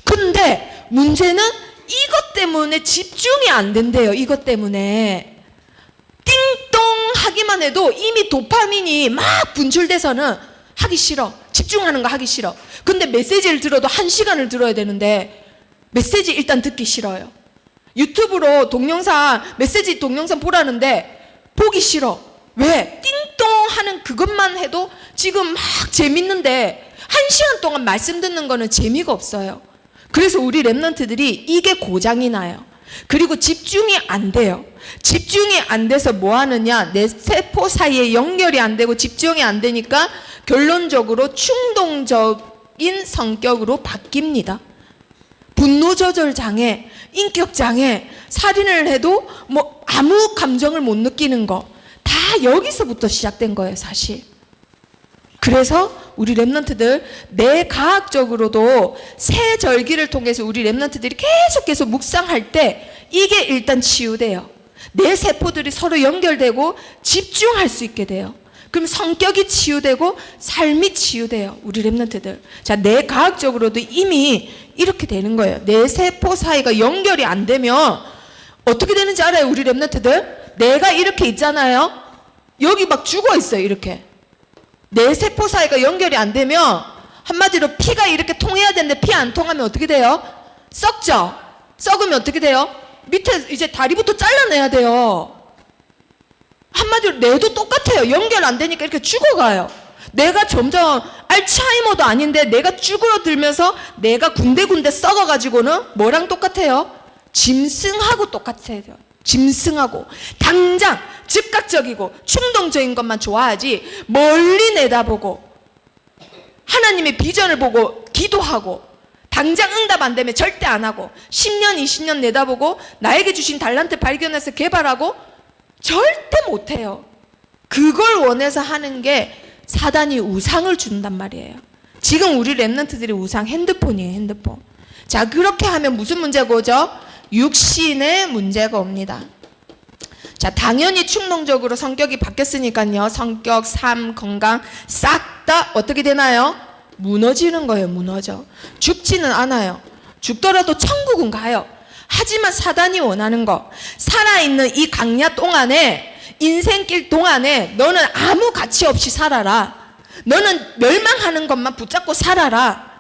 근데 문제는 이것 때문에 집중이 안 된대요. 이것 때문에 띵동 하기만 해도 이미 도파민이 막 분출돼서는 하기 싫어. 집중하는 거 하기 싫어. 근데 메시지를 들어도 1시간을 들어야 되는데 메시지 일단 듣기 싫어요. 유튜브로 동영상, 메시지 동영상 보라는데 보기 싫어. 왜? 띵동 하는 그것만 해도 지금 막 재밌는데 1시간 동안 말씀 듣는 거는 재미가 없어요. 그래서 우리 랩런트들이 이게 고장이 나요. 그리고 집중이 안 돼요. 집중이 안 돼서 뭐 하느냐? 내 세포 사이에 연결이 안 되고 집중이 안 되니까 결론적으로 충동적인 성격으로 바뀝니다. 분노 조절 장애, 인격 장애, 살인을 해도 뭐 아무 감정을 못 느끼는 거, 다 여기서부터 시작된 거예요, 사실. 그래서 우리 랩런트들 뇌과학적으로도 새 절기를 통해서 우리 랩런트들이 계속 묵상할 때 이게 일단 치유돼요. 내 세포들이 서로 연결되고 집중할 수 있게 돼요. 그럼 성격이 치유되고 삶이 치유돼요. 우리 랩런트들. 자, 뇌과학적으로도 이미 이렇게 되는 거예요. 내 세포 사이가 연결이 안 되면 어떻게 되는지 알아요? 우리 랩런트들. 뇌가 이렇게 있잖아요. 여기 막 죽어 있어요. 이렇게. 내 세포 사이가 연결이 안 되면 한마디로 피가 이렇게 통해야 되는데 피 안 통하면 어떻게 돼요? 썩죠? 썩으면 어떻게 돼요? 밑에 이제 다리부터 잘라내야 돼요. 한마디로 뇌도 똑같아요. 연결 안 되니까 이렇게 죽어가요. 뇌가 점점 알츠하이머도 아닌데 뇌가 쭈그러들면서 뇌가 군데군데 썩어가지고는 뭐랑 똑같아요? 짐승하고 똑같아요. 짐승하고. 당장 즉각적이고 충동적인 것만 좋아하지 멀리 내다보고 하나님의 비전을 보고 기도하고 당장 응답 안 되면 절대 안 하고 10년 20년 내다보고 나에게 주신 달란트 발견해서 개발하고 절대 못해요. 그걸 원해서 하는 게 사단이 우상을 준단 말이에요. 지금 우리 랩런트들이 우상 핸드폰이에요. 핸드폰. 자, 그렇게 하면 무슨 문제가 오죠? 육신의 문제가 옵니다. 자, 당연히 충동적으로 성격이 바뀌었으니까요. 성격, 삶, 건강 싹 다 어떻게 되나요? 무너지는 거예요. 무너져. 죽지는 않아요. 죽더라도 천국은 가요. 하지만 사단이 원하는 거, 살아있는 이 강야 동안에, 인생길 동안에 너는 아무 가치 없이 살아라. 너는 멸망하는 것만 붙잡고 살아라.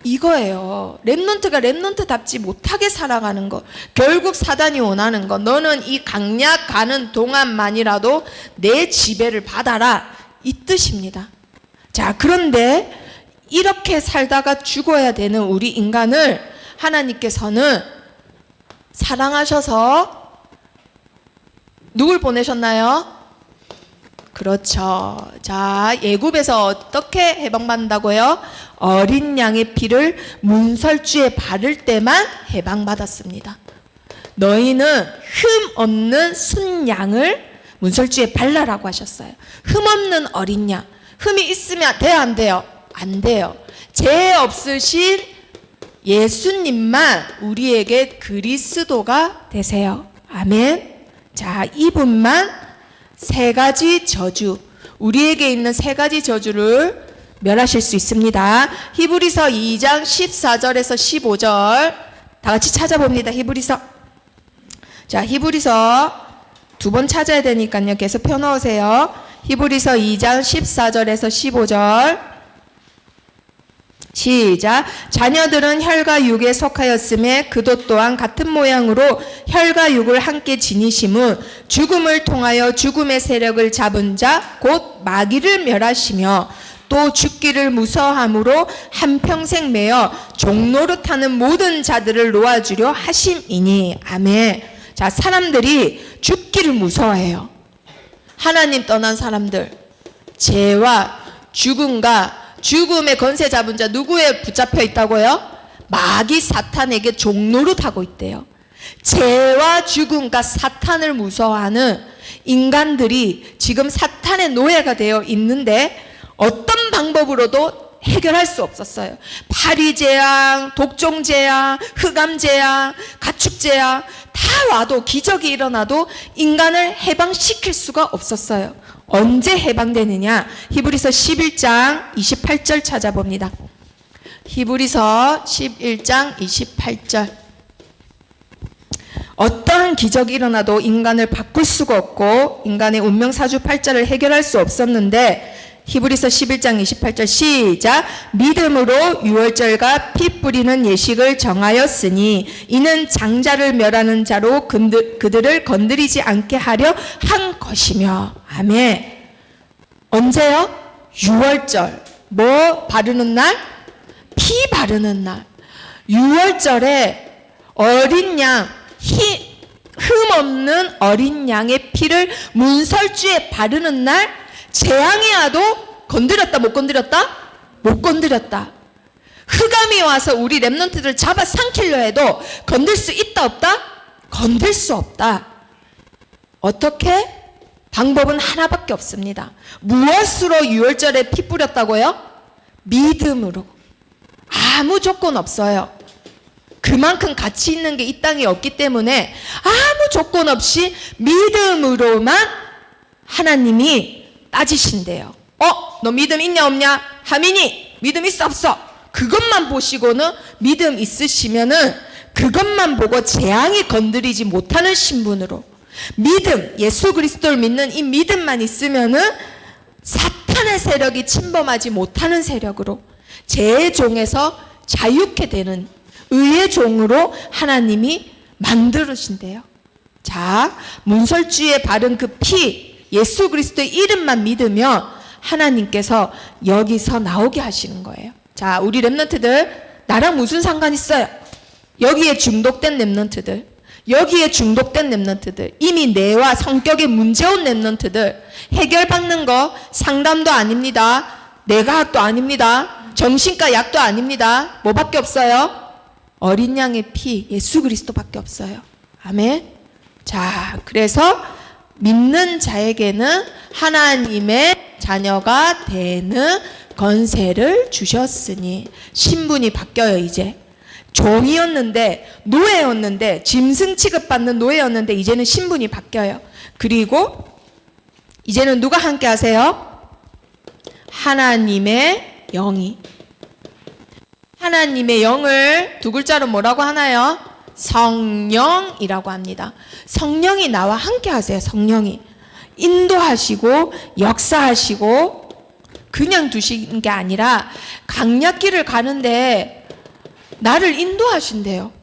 이거예요. 랩런트가 랩런트답지 못하게 살아가는 거. 결국 사단이 원하는 거, 너는 이 강약 가는 동안만이라도 내 지배를 받아라, 이 뜻입니다. 자, 그런데 이렇게 살다가 죽어야 되는 우리 인간을 하나님께서는 사랑하셔서 누굴 보내셨나요? 그렇죠. 자, 예굽에서 어떻게 해방받는다고요? 어린 양의 피를 문설주에 바를 때만 해방받았습니다. 너희는 흠 없는 순양을 문설주에 발라라고 하셨어요. 흠 없는 어린 양. 흠이 있으면 돼요, 안 돼요? 안 돼요. 죄 없으신 예수님만 우리에게 그리스도가 되세요. 아멘. 자, 이분만 세 가지 저주, 우리에게 있는 세 가지 저주를 멸하실 수 있습니다. 히브리서 2장 14절에서 15절 다 같이 찾아봅니다. 히브리서. 자, 히브리서 두 번 찾아야 되니까요. 계속 펴놓으세요. 히브리서 2장 14절에서 15절 시작. 자녀들은 혈과 육에 속하였음에 그도 또한 같은 모양으로 혈과 육을 함께 지니심은 죽음을 통하여 죽음의 세력을 잡은 자 곧 마귀를 멸하시며 또 죽기를 무서워함으로 한평생 매어 종노릇하는 모든 자들을 놓아주려 하심이니. 아멘. 자, 사람들이 죽기를 무서워해요. 하나님 떠난 사람들, 죄와 죽음과 죽음의 권세 잡은 자 누구에 붙잡혀 있다고요? 마귀 사탄에게 종노릇하고 있대요. 죄와 죽음과 사탄을 무서워하는 인간들이 지금 사탄의 노예가 되어 있는데 어떤 방법으로도 해결할 수 없었어요. 파리재앙, 독종재앙, 흑암재앙, 가축재앙 다 와도, 기적이 일어나도 인간을 해방시킬 수가 없었어요. 언제 해방되느냐? 히브리서 11장 28절 찾아봅니다. 히브리서 11장 28절. 어떠한 기적이 일어나도 인간을 바꿀 수가 없고 인간의 운명 사주팔자를 해결할 수 없었는데 히브리서 11장 28절 시작. 믿음으로 유월절과 피 뿌리는 예식을 정하였으니 이는 장자를 멸하는 자로 그들을 건드리지 않게 하려 한 것이며. 아멘. 언제요? 유월절. 뭐 바르는 날? 피 바르는 날. 유월절에 어린 양, 흠 없는 어린 양의 피를 문설주에 바르는 날 재앙이 와도 건드렸다 못 건드렸다? 못 건드렸다. 흑암이 와서 우리 렘넌트들 잡아 삼키려 해도 건들 수 있다 없다? 건들 수 없다. 어떻게? 방법은 하나밖에 없습니다. 무엇으로 유월절에 피 뿌렸다고요? 믿음으로. 아무 조건 없어요. 그만큼 가치 있는 게 이 땅에 없기 때문에 아무 조건 없이 믿음으로만 하나님이 따지신대요. 너 믿음 있냐 없냐? 하민이 믿음 있어 없어? 그것만 보시고는 믿음 있으시면은 그것만 보고 재앙이 건드리지 못하는 신분으로 믿음, 예수 그리스도를 믿는 이 믿음만 있으면은 사탄의 세력이 침범하지 못하는 세력으로 죄의 종에서 자유케 되는 의의 종으로 하나님이 만들으신대요. 자, 문설주에 바른 그 피, 예수 그리스도의 이름만 믿으면 하나님께서 여기서 나오게 하시는 거예요. 자, 우리 렘넌트들 나랑 무슨 상관 있어요? 여기에 중독된 렘넌트들, 여기에 중독된 렘넌트들, 이미 뇌와 성격에 문제온 렘넌트들, 해결받는 거 상담도 아닙니다. 뇌과학도 아닙니다. 정신과 약도 아닙니다. 뭐밖에 없어요? 어린 양의 피, 예수 그리스도밖에 없어요. 아멘. 자, 그래서 믿는 자에게는 하나님의 자녀가 되는 권세를 주셨으니 신분이 바뀌어요. 이제 종이었는데, 노예였는데, 짐승 취급받는 노예였는데 이제는 신분이 바뀌어요. 그리고 이제는 누가 함께 하세요? 하나님의 영이. 하나님의 영을 두 글자로 뭐라고 하나요? 성령이라고 합니다. 성령이 나와 함께 하세요. 성령이 인도하시고 역사하시고 그냥 두시는 게 아니라 강약길을 가는데 나를 인도하신대요.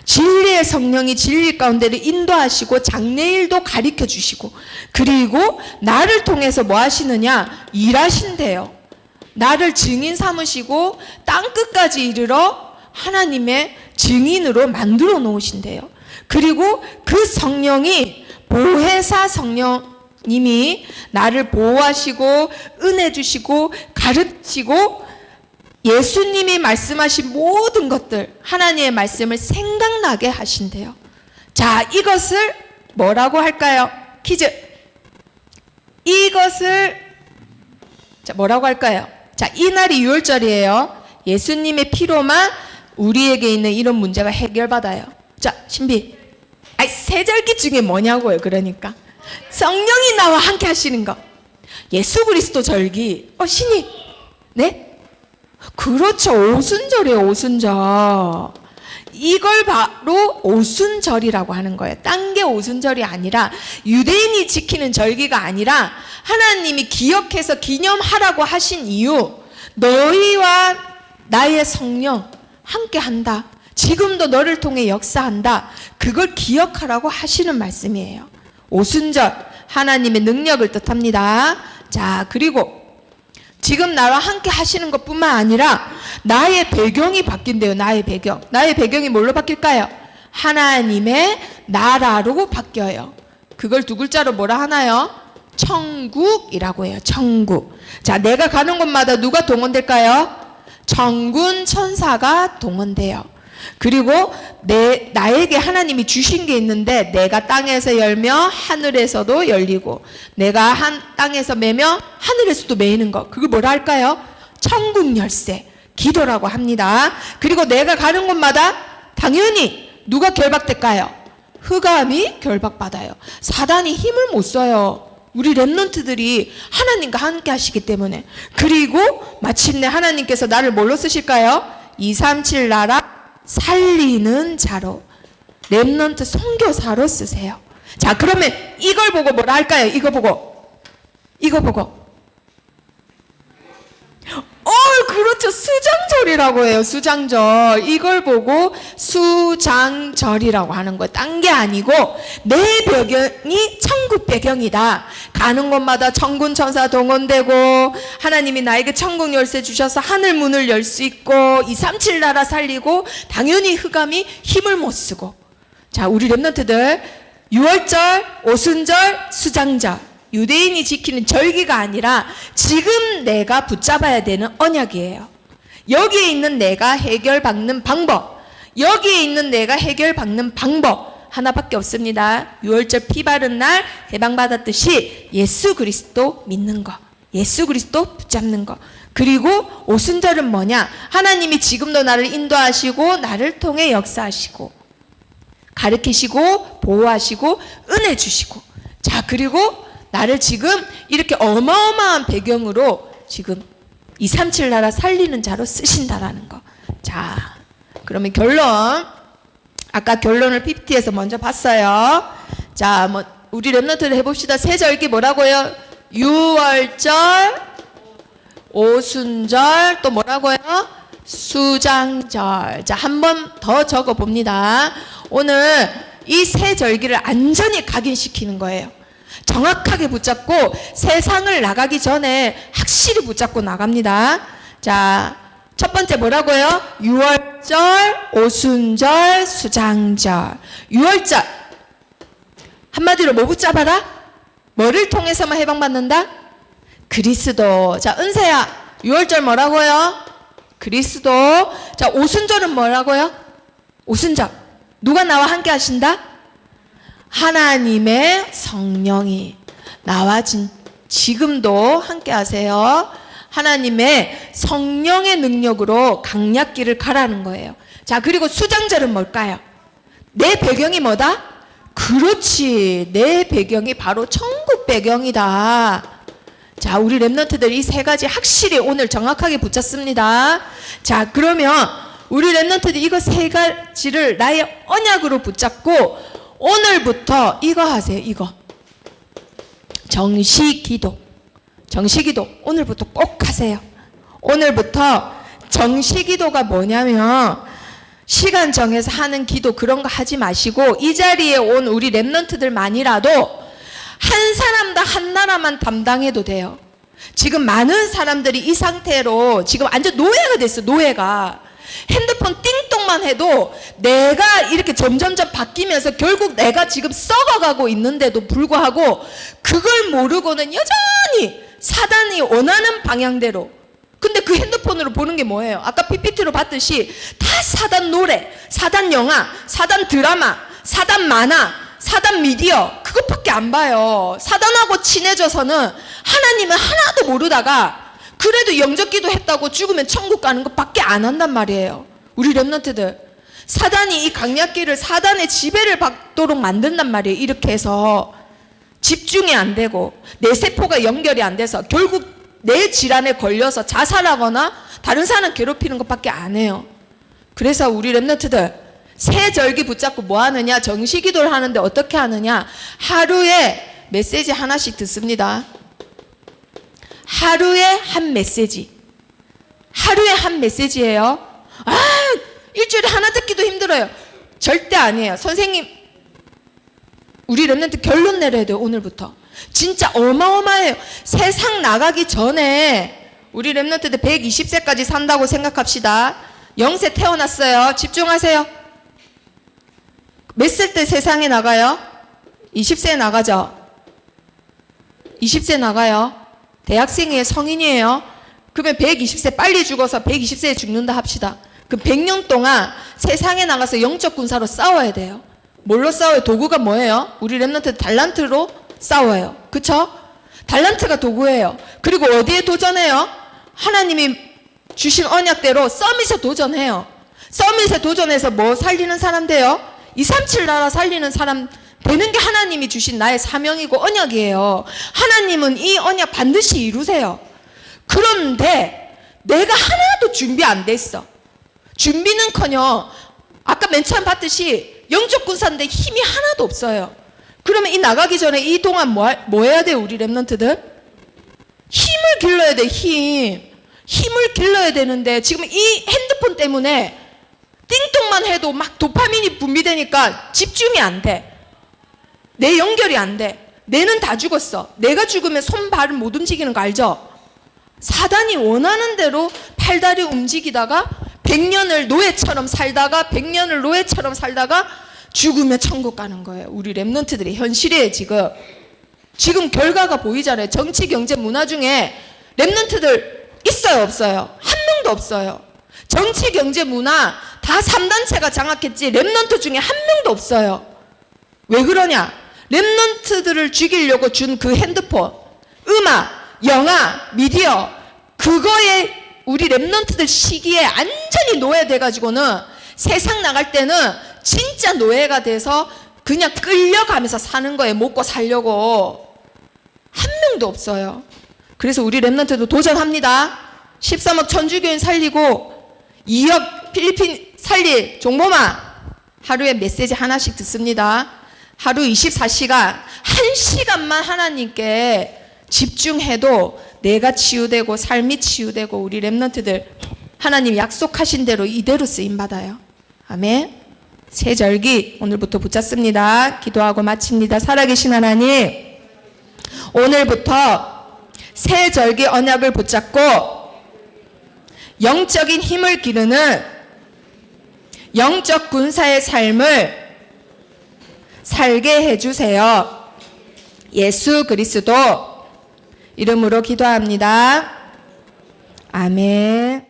진리의 성령이 진리 가운데를 인도하시고 장래일도 가르쳐 주시고 그리고 나를 통해서 뭐 하시느냐? 일하신대요. 나를 증인 삼으시고 땅끝까지 이르러 하나님의 증인으로 만들어 놓으신대요. 그리고 그 성령이 보혜사 성령님이 나를 보호하시고 은혜 주시고 가르치고 예수님이 말씀하신 모든 것들 하나님의 말씀을 생각나게 하신대요. 자, 이것을 뭐라고 할까요? 퀴즈. 이것을 자, 뭐라고 할까요? 자, 이 날이 유월절이에요. 예수님의 피로만 우리에게 있는 이런 문제가 해결받아요. 자, 신비. 세절기 중에 뭐냐고요, 그러니까. 성령이 나와 함께 하시는 거. 예수 그리스도 절기. 신이. 네? 그렇죠. 오순절이에요. 오순절. 이걸 바로 오순절이라고 하는 거예요. 딴 게 오순절이 아니라 유대인이 지키는 절기가 아니라 하나님이 기억해서 기념하라고 하신 이유, 너희와 나의 성령 함께 한다. 지금도 너를 통해 역사한다. 그걸 기억하라고 하시는 말씀이에요. 오순절, 하나님의 능력을 뜻합니다. 자, 그리고 지금 나와 함께 하시는 것뿐만 아니라 나의 배경이 바뀐대요. 나의 배경. 나의 배경이 뭘로 바뀔까요? 하나님의 나라로 바뀌어요. 그걸 두 글자로 뭐라 하나요? 천국이라고 해요. 천국. 자, 내가 가는 곳마다 누가 동원될까요? 천군 천사가 동원돼요. 그리고 나에게 하나님이 주신 게 있는데, 내가 땅에서 열며 하늘에서도 열리고, 내가 땅에서 매며 하늘에서도 매이는 것, 그걸 뭐라 할까요? 천국 열쇠, 기도라고 합니다. 그리고 내가 가는 곳마다 당연히 누가 결박될까요? 흑암이 결박받아요. 사단이 힘을 못 써요. 우리 렘넌트들이 하나님과 함께 하시기 때문에. 그리고 마침내 하나님께서 나를 뭘로 쓰실까요? 237 나라 살리는 자로, 렘넌트 선교사로 쓰세요. 자, 그러면 이걸 보고 뭐라 할까요? 이거 보고 그렇죠. 수장절이라고 해요. 수장절. 이걸 보고 수장절이라고 하는 거예요. 딴 게 아니고 내 배경이 천국 배경이다. 가는 곳마다 천군 천사 동원되고, 하나님이 나에게 천국 열쇠 주셔서 하늘 문을 열 수 있고, 237 나라 살리고, 당연히 흑암이 힘을 못 쓰고. 자, 우리 렘넌트들 6월절, 오순절, 수장절, 유대인이 지키는 절기가 아니라 지금 내가 붙잡아야 되는 언약이에요. 여기에 있는 내가 해결받는 방법, 여기에 있는 내가 해결받는 방법 하나밖에 없습니다. 6월절 피 바른 날 해방받았듯이 예수 그리스도 믿는 거, 예수 그리스도 붙잡는 거. 그리고 오순절은 뭐냐? 하나님이 지금도 나를 인도하시고 나를 통해 역사하시고 가르치시고 보호하시고 은혜 주시고, 자, 그리고 나를 지금 이렇게 어마어마한 배경으로 지금 237 나라 살리는 자로 쓰신다라는 거. 자, 그러면 결론. 아까 결론을 PPT에서 먼저 봤어요. 자, 우리 렘넌트를 해봅시다. 세 절기 뭐라고요? 6월절, 오순절, 또 뭐라고요? 수장절. 자, 한 번 더 적어 봅니다. 오늘 이 세 절기를 안전히 각인시키는 거예요. 정확하게 붙잡고 세상을 나가기 전에 확실히 붙잡고 나갑니다. 자, 첫 번째 뭐라고요? 6월절, 오순절, 수장절. 6월절 한마디로 뭐 붙잡아라? 뭐를 통해서만 해방받는다? 그리스도. 자, 은세야, 6월절 뭐라고요? 그리스도. 자, 오순절은 뭐라고요? 오순절 누가 나와 함께 하신다? 하나님의 성령이 나와 지금도 함께 하세요. 하나님의 성령의 능력으로 강약기를 가라는 거예요. 자, 그리고 수장절은 뭘까요? 내 배경이 뭐다? 그렇지, 내 배경이 바로 천국 배경이다. 자, 우리 렘넌트들 이 세 가지 확실히 오늘 정확하게 붙였습니다. 자, 그러면 우리 렘넌트들 이거 세 가지를 나의 언약으로 붙잡고 오늘부터 이거 하세요. 이거 정시기도. 정시기도 오늘부터 꼭 하세요. 오늘부터 정시기도가 뭐냐면 시간 정해서 하는 기도 그런 거 하지 마시고, 이 자리에 온 우리 렘넌트들만이라도 한 사람당 한 나라만 담당해도 돼요. 지금 많은 사람들이 이 상태로 지금 완전 노예가 됐어. 노예가 핸드폰 띵동만 해도 내가 이렇게 점점점 바뀌면서 결국 내가 지금 썩어가고 있는데도 불구하고 그걸 모르고는 여전히 사단이 원하는 방향대로. 근데 그 핸드폰으로 보는 게 뭐예요? 아까 PPT로 봤듯이 다 사단 노래, 사단 영화, 사단 드라마, 사단 만화, 사단 미디어, 그것밖에 안 봐요. 사단하고 친해져서는 하나님은 하나도 모르다가 그래도 영접기도 했다고 죽으면 천국 가는 것밖에 안 한단 말이에요. 우리 렘넌트들, 사단이 이 강약기를 사단의 지배를 받도록 만든단 말이에요. 이렇게 해서. 집중이 안 되고 내 세포가 연결이 안 돼서 결국 내 질환에 걸려서 자살하거나 다른 사람 괴롭히는 것밖에 안 해요. 그래서 우리 랩런트들 새 절기 붙잡고 뭐 하느냐? 정시기도를 하는데 어떻게 하느냐? 하루에 메시지 하나씩 듣습니다. 하루에 한 메시지. 하루에 한 메시지예요. 일주일에 하나 듣기도 힘들어요. 절대 아니에요. 선생님, 우리 랩런트 결론 내려야 돼요. 오늘부터. 진짜 어마어마해요. 세상 나가기 전에 우리 랩런트들 120세까지 산다고 생각합시다. 0세 태어났어요. 집중하세요. 몇 살 때 세상에 나가요? 20세에 나가죠. 20세 나가요. 대학생이에요. 성인이에요. 그러면 120세 빨리 죽어서 120세에 죽는다 합시다. 그 100년 동안 세상에 나가서 영적 군사로 싸워야 돼요. 뭘로 싸워요? 도구가 뭐예요? 우리 랩런트 달란트로 싸워요. 그쵸? 달란트가 도구예요. 그리고 어디에 도전해요? 하나님이 주신 언약대로 서밋에 도전해요. 서밋에 도전해서 뭐 살리는 사람 돼요? 237 나라 살리는 사람 되는 게 하나님이 주신 나의 사명이고 언약이에요. 하나님은 이 언약 반드시 이루세요. 그런데 내가 하나도 준비 안 돼 있어. 준비는커녕 아까 맨 처음 봤듯이 영적 군사인데 힘이 하나도 없어요. 그러면 이 나가기 전에 이 동안 뭐 해야 돼요? 우리 랩런트들? 힘을 길러야 돼. 힘을 길러야 되는데 지금 이 핸드폰 때문에 띵동만 해도 막 도파민이 분비되니까 집중이 안 돼. 내 연결이 안 돼. 뇌는 다 죽었어. 내가 죽으면 손, 발은 못 움직이는 거 알죠? 사단이 원하는 대로 팔다리 움직이다가 100년을 노예처럼 살다가 100년을 노예처럼 살다가 죽으면 천국 가는 거예요. 우리 랩런트들의 현실이에요. 지금 결과가 보이잖아요. 정치, 경제, 문화 중에 랩런트들 있어요? 없어요? 한 명도 없어요. 정치, 경제, 문화 다 3단체가 장악했지 랩런트 중에 한 명도 없어요. 왜 그러냐? 랩런트들을 죽이려고 준 그 핸드폰, 음악, 영화, 미디어 그거에 우리 랩런트들 시기에 완전히 노예돼가지고는 세상 나갈 때는 진짜 노예가 돼서 그냥 끌려가면서 사는 거예요. 먹고 살려고. 한 명도 없어요. 그래서 우리 랩런트도 도전합니다. 13억 천주교인 살리고 2억 필리핀 살릴 종보마 하루에 메시지 하나씩 듣습니다. 하루 24시간 1시간만 하나님께 집중해도 내가 치유되고 삶이 치유되고 우리 랩런트들 하나님 약속하신 대로 이대로 쓰임받아요. 아멘. 새 절기 오늘부터 붙잡습니다. 기도하고 마칩니다. 살아계신 하나님, 오늘부터 새 절기 언약을 붙잡고 영적인 힘을 기르는 영적 군사의 삶을 살게 해주세요. 예수 그리스도 이름으로 기도합니다. 아멘.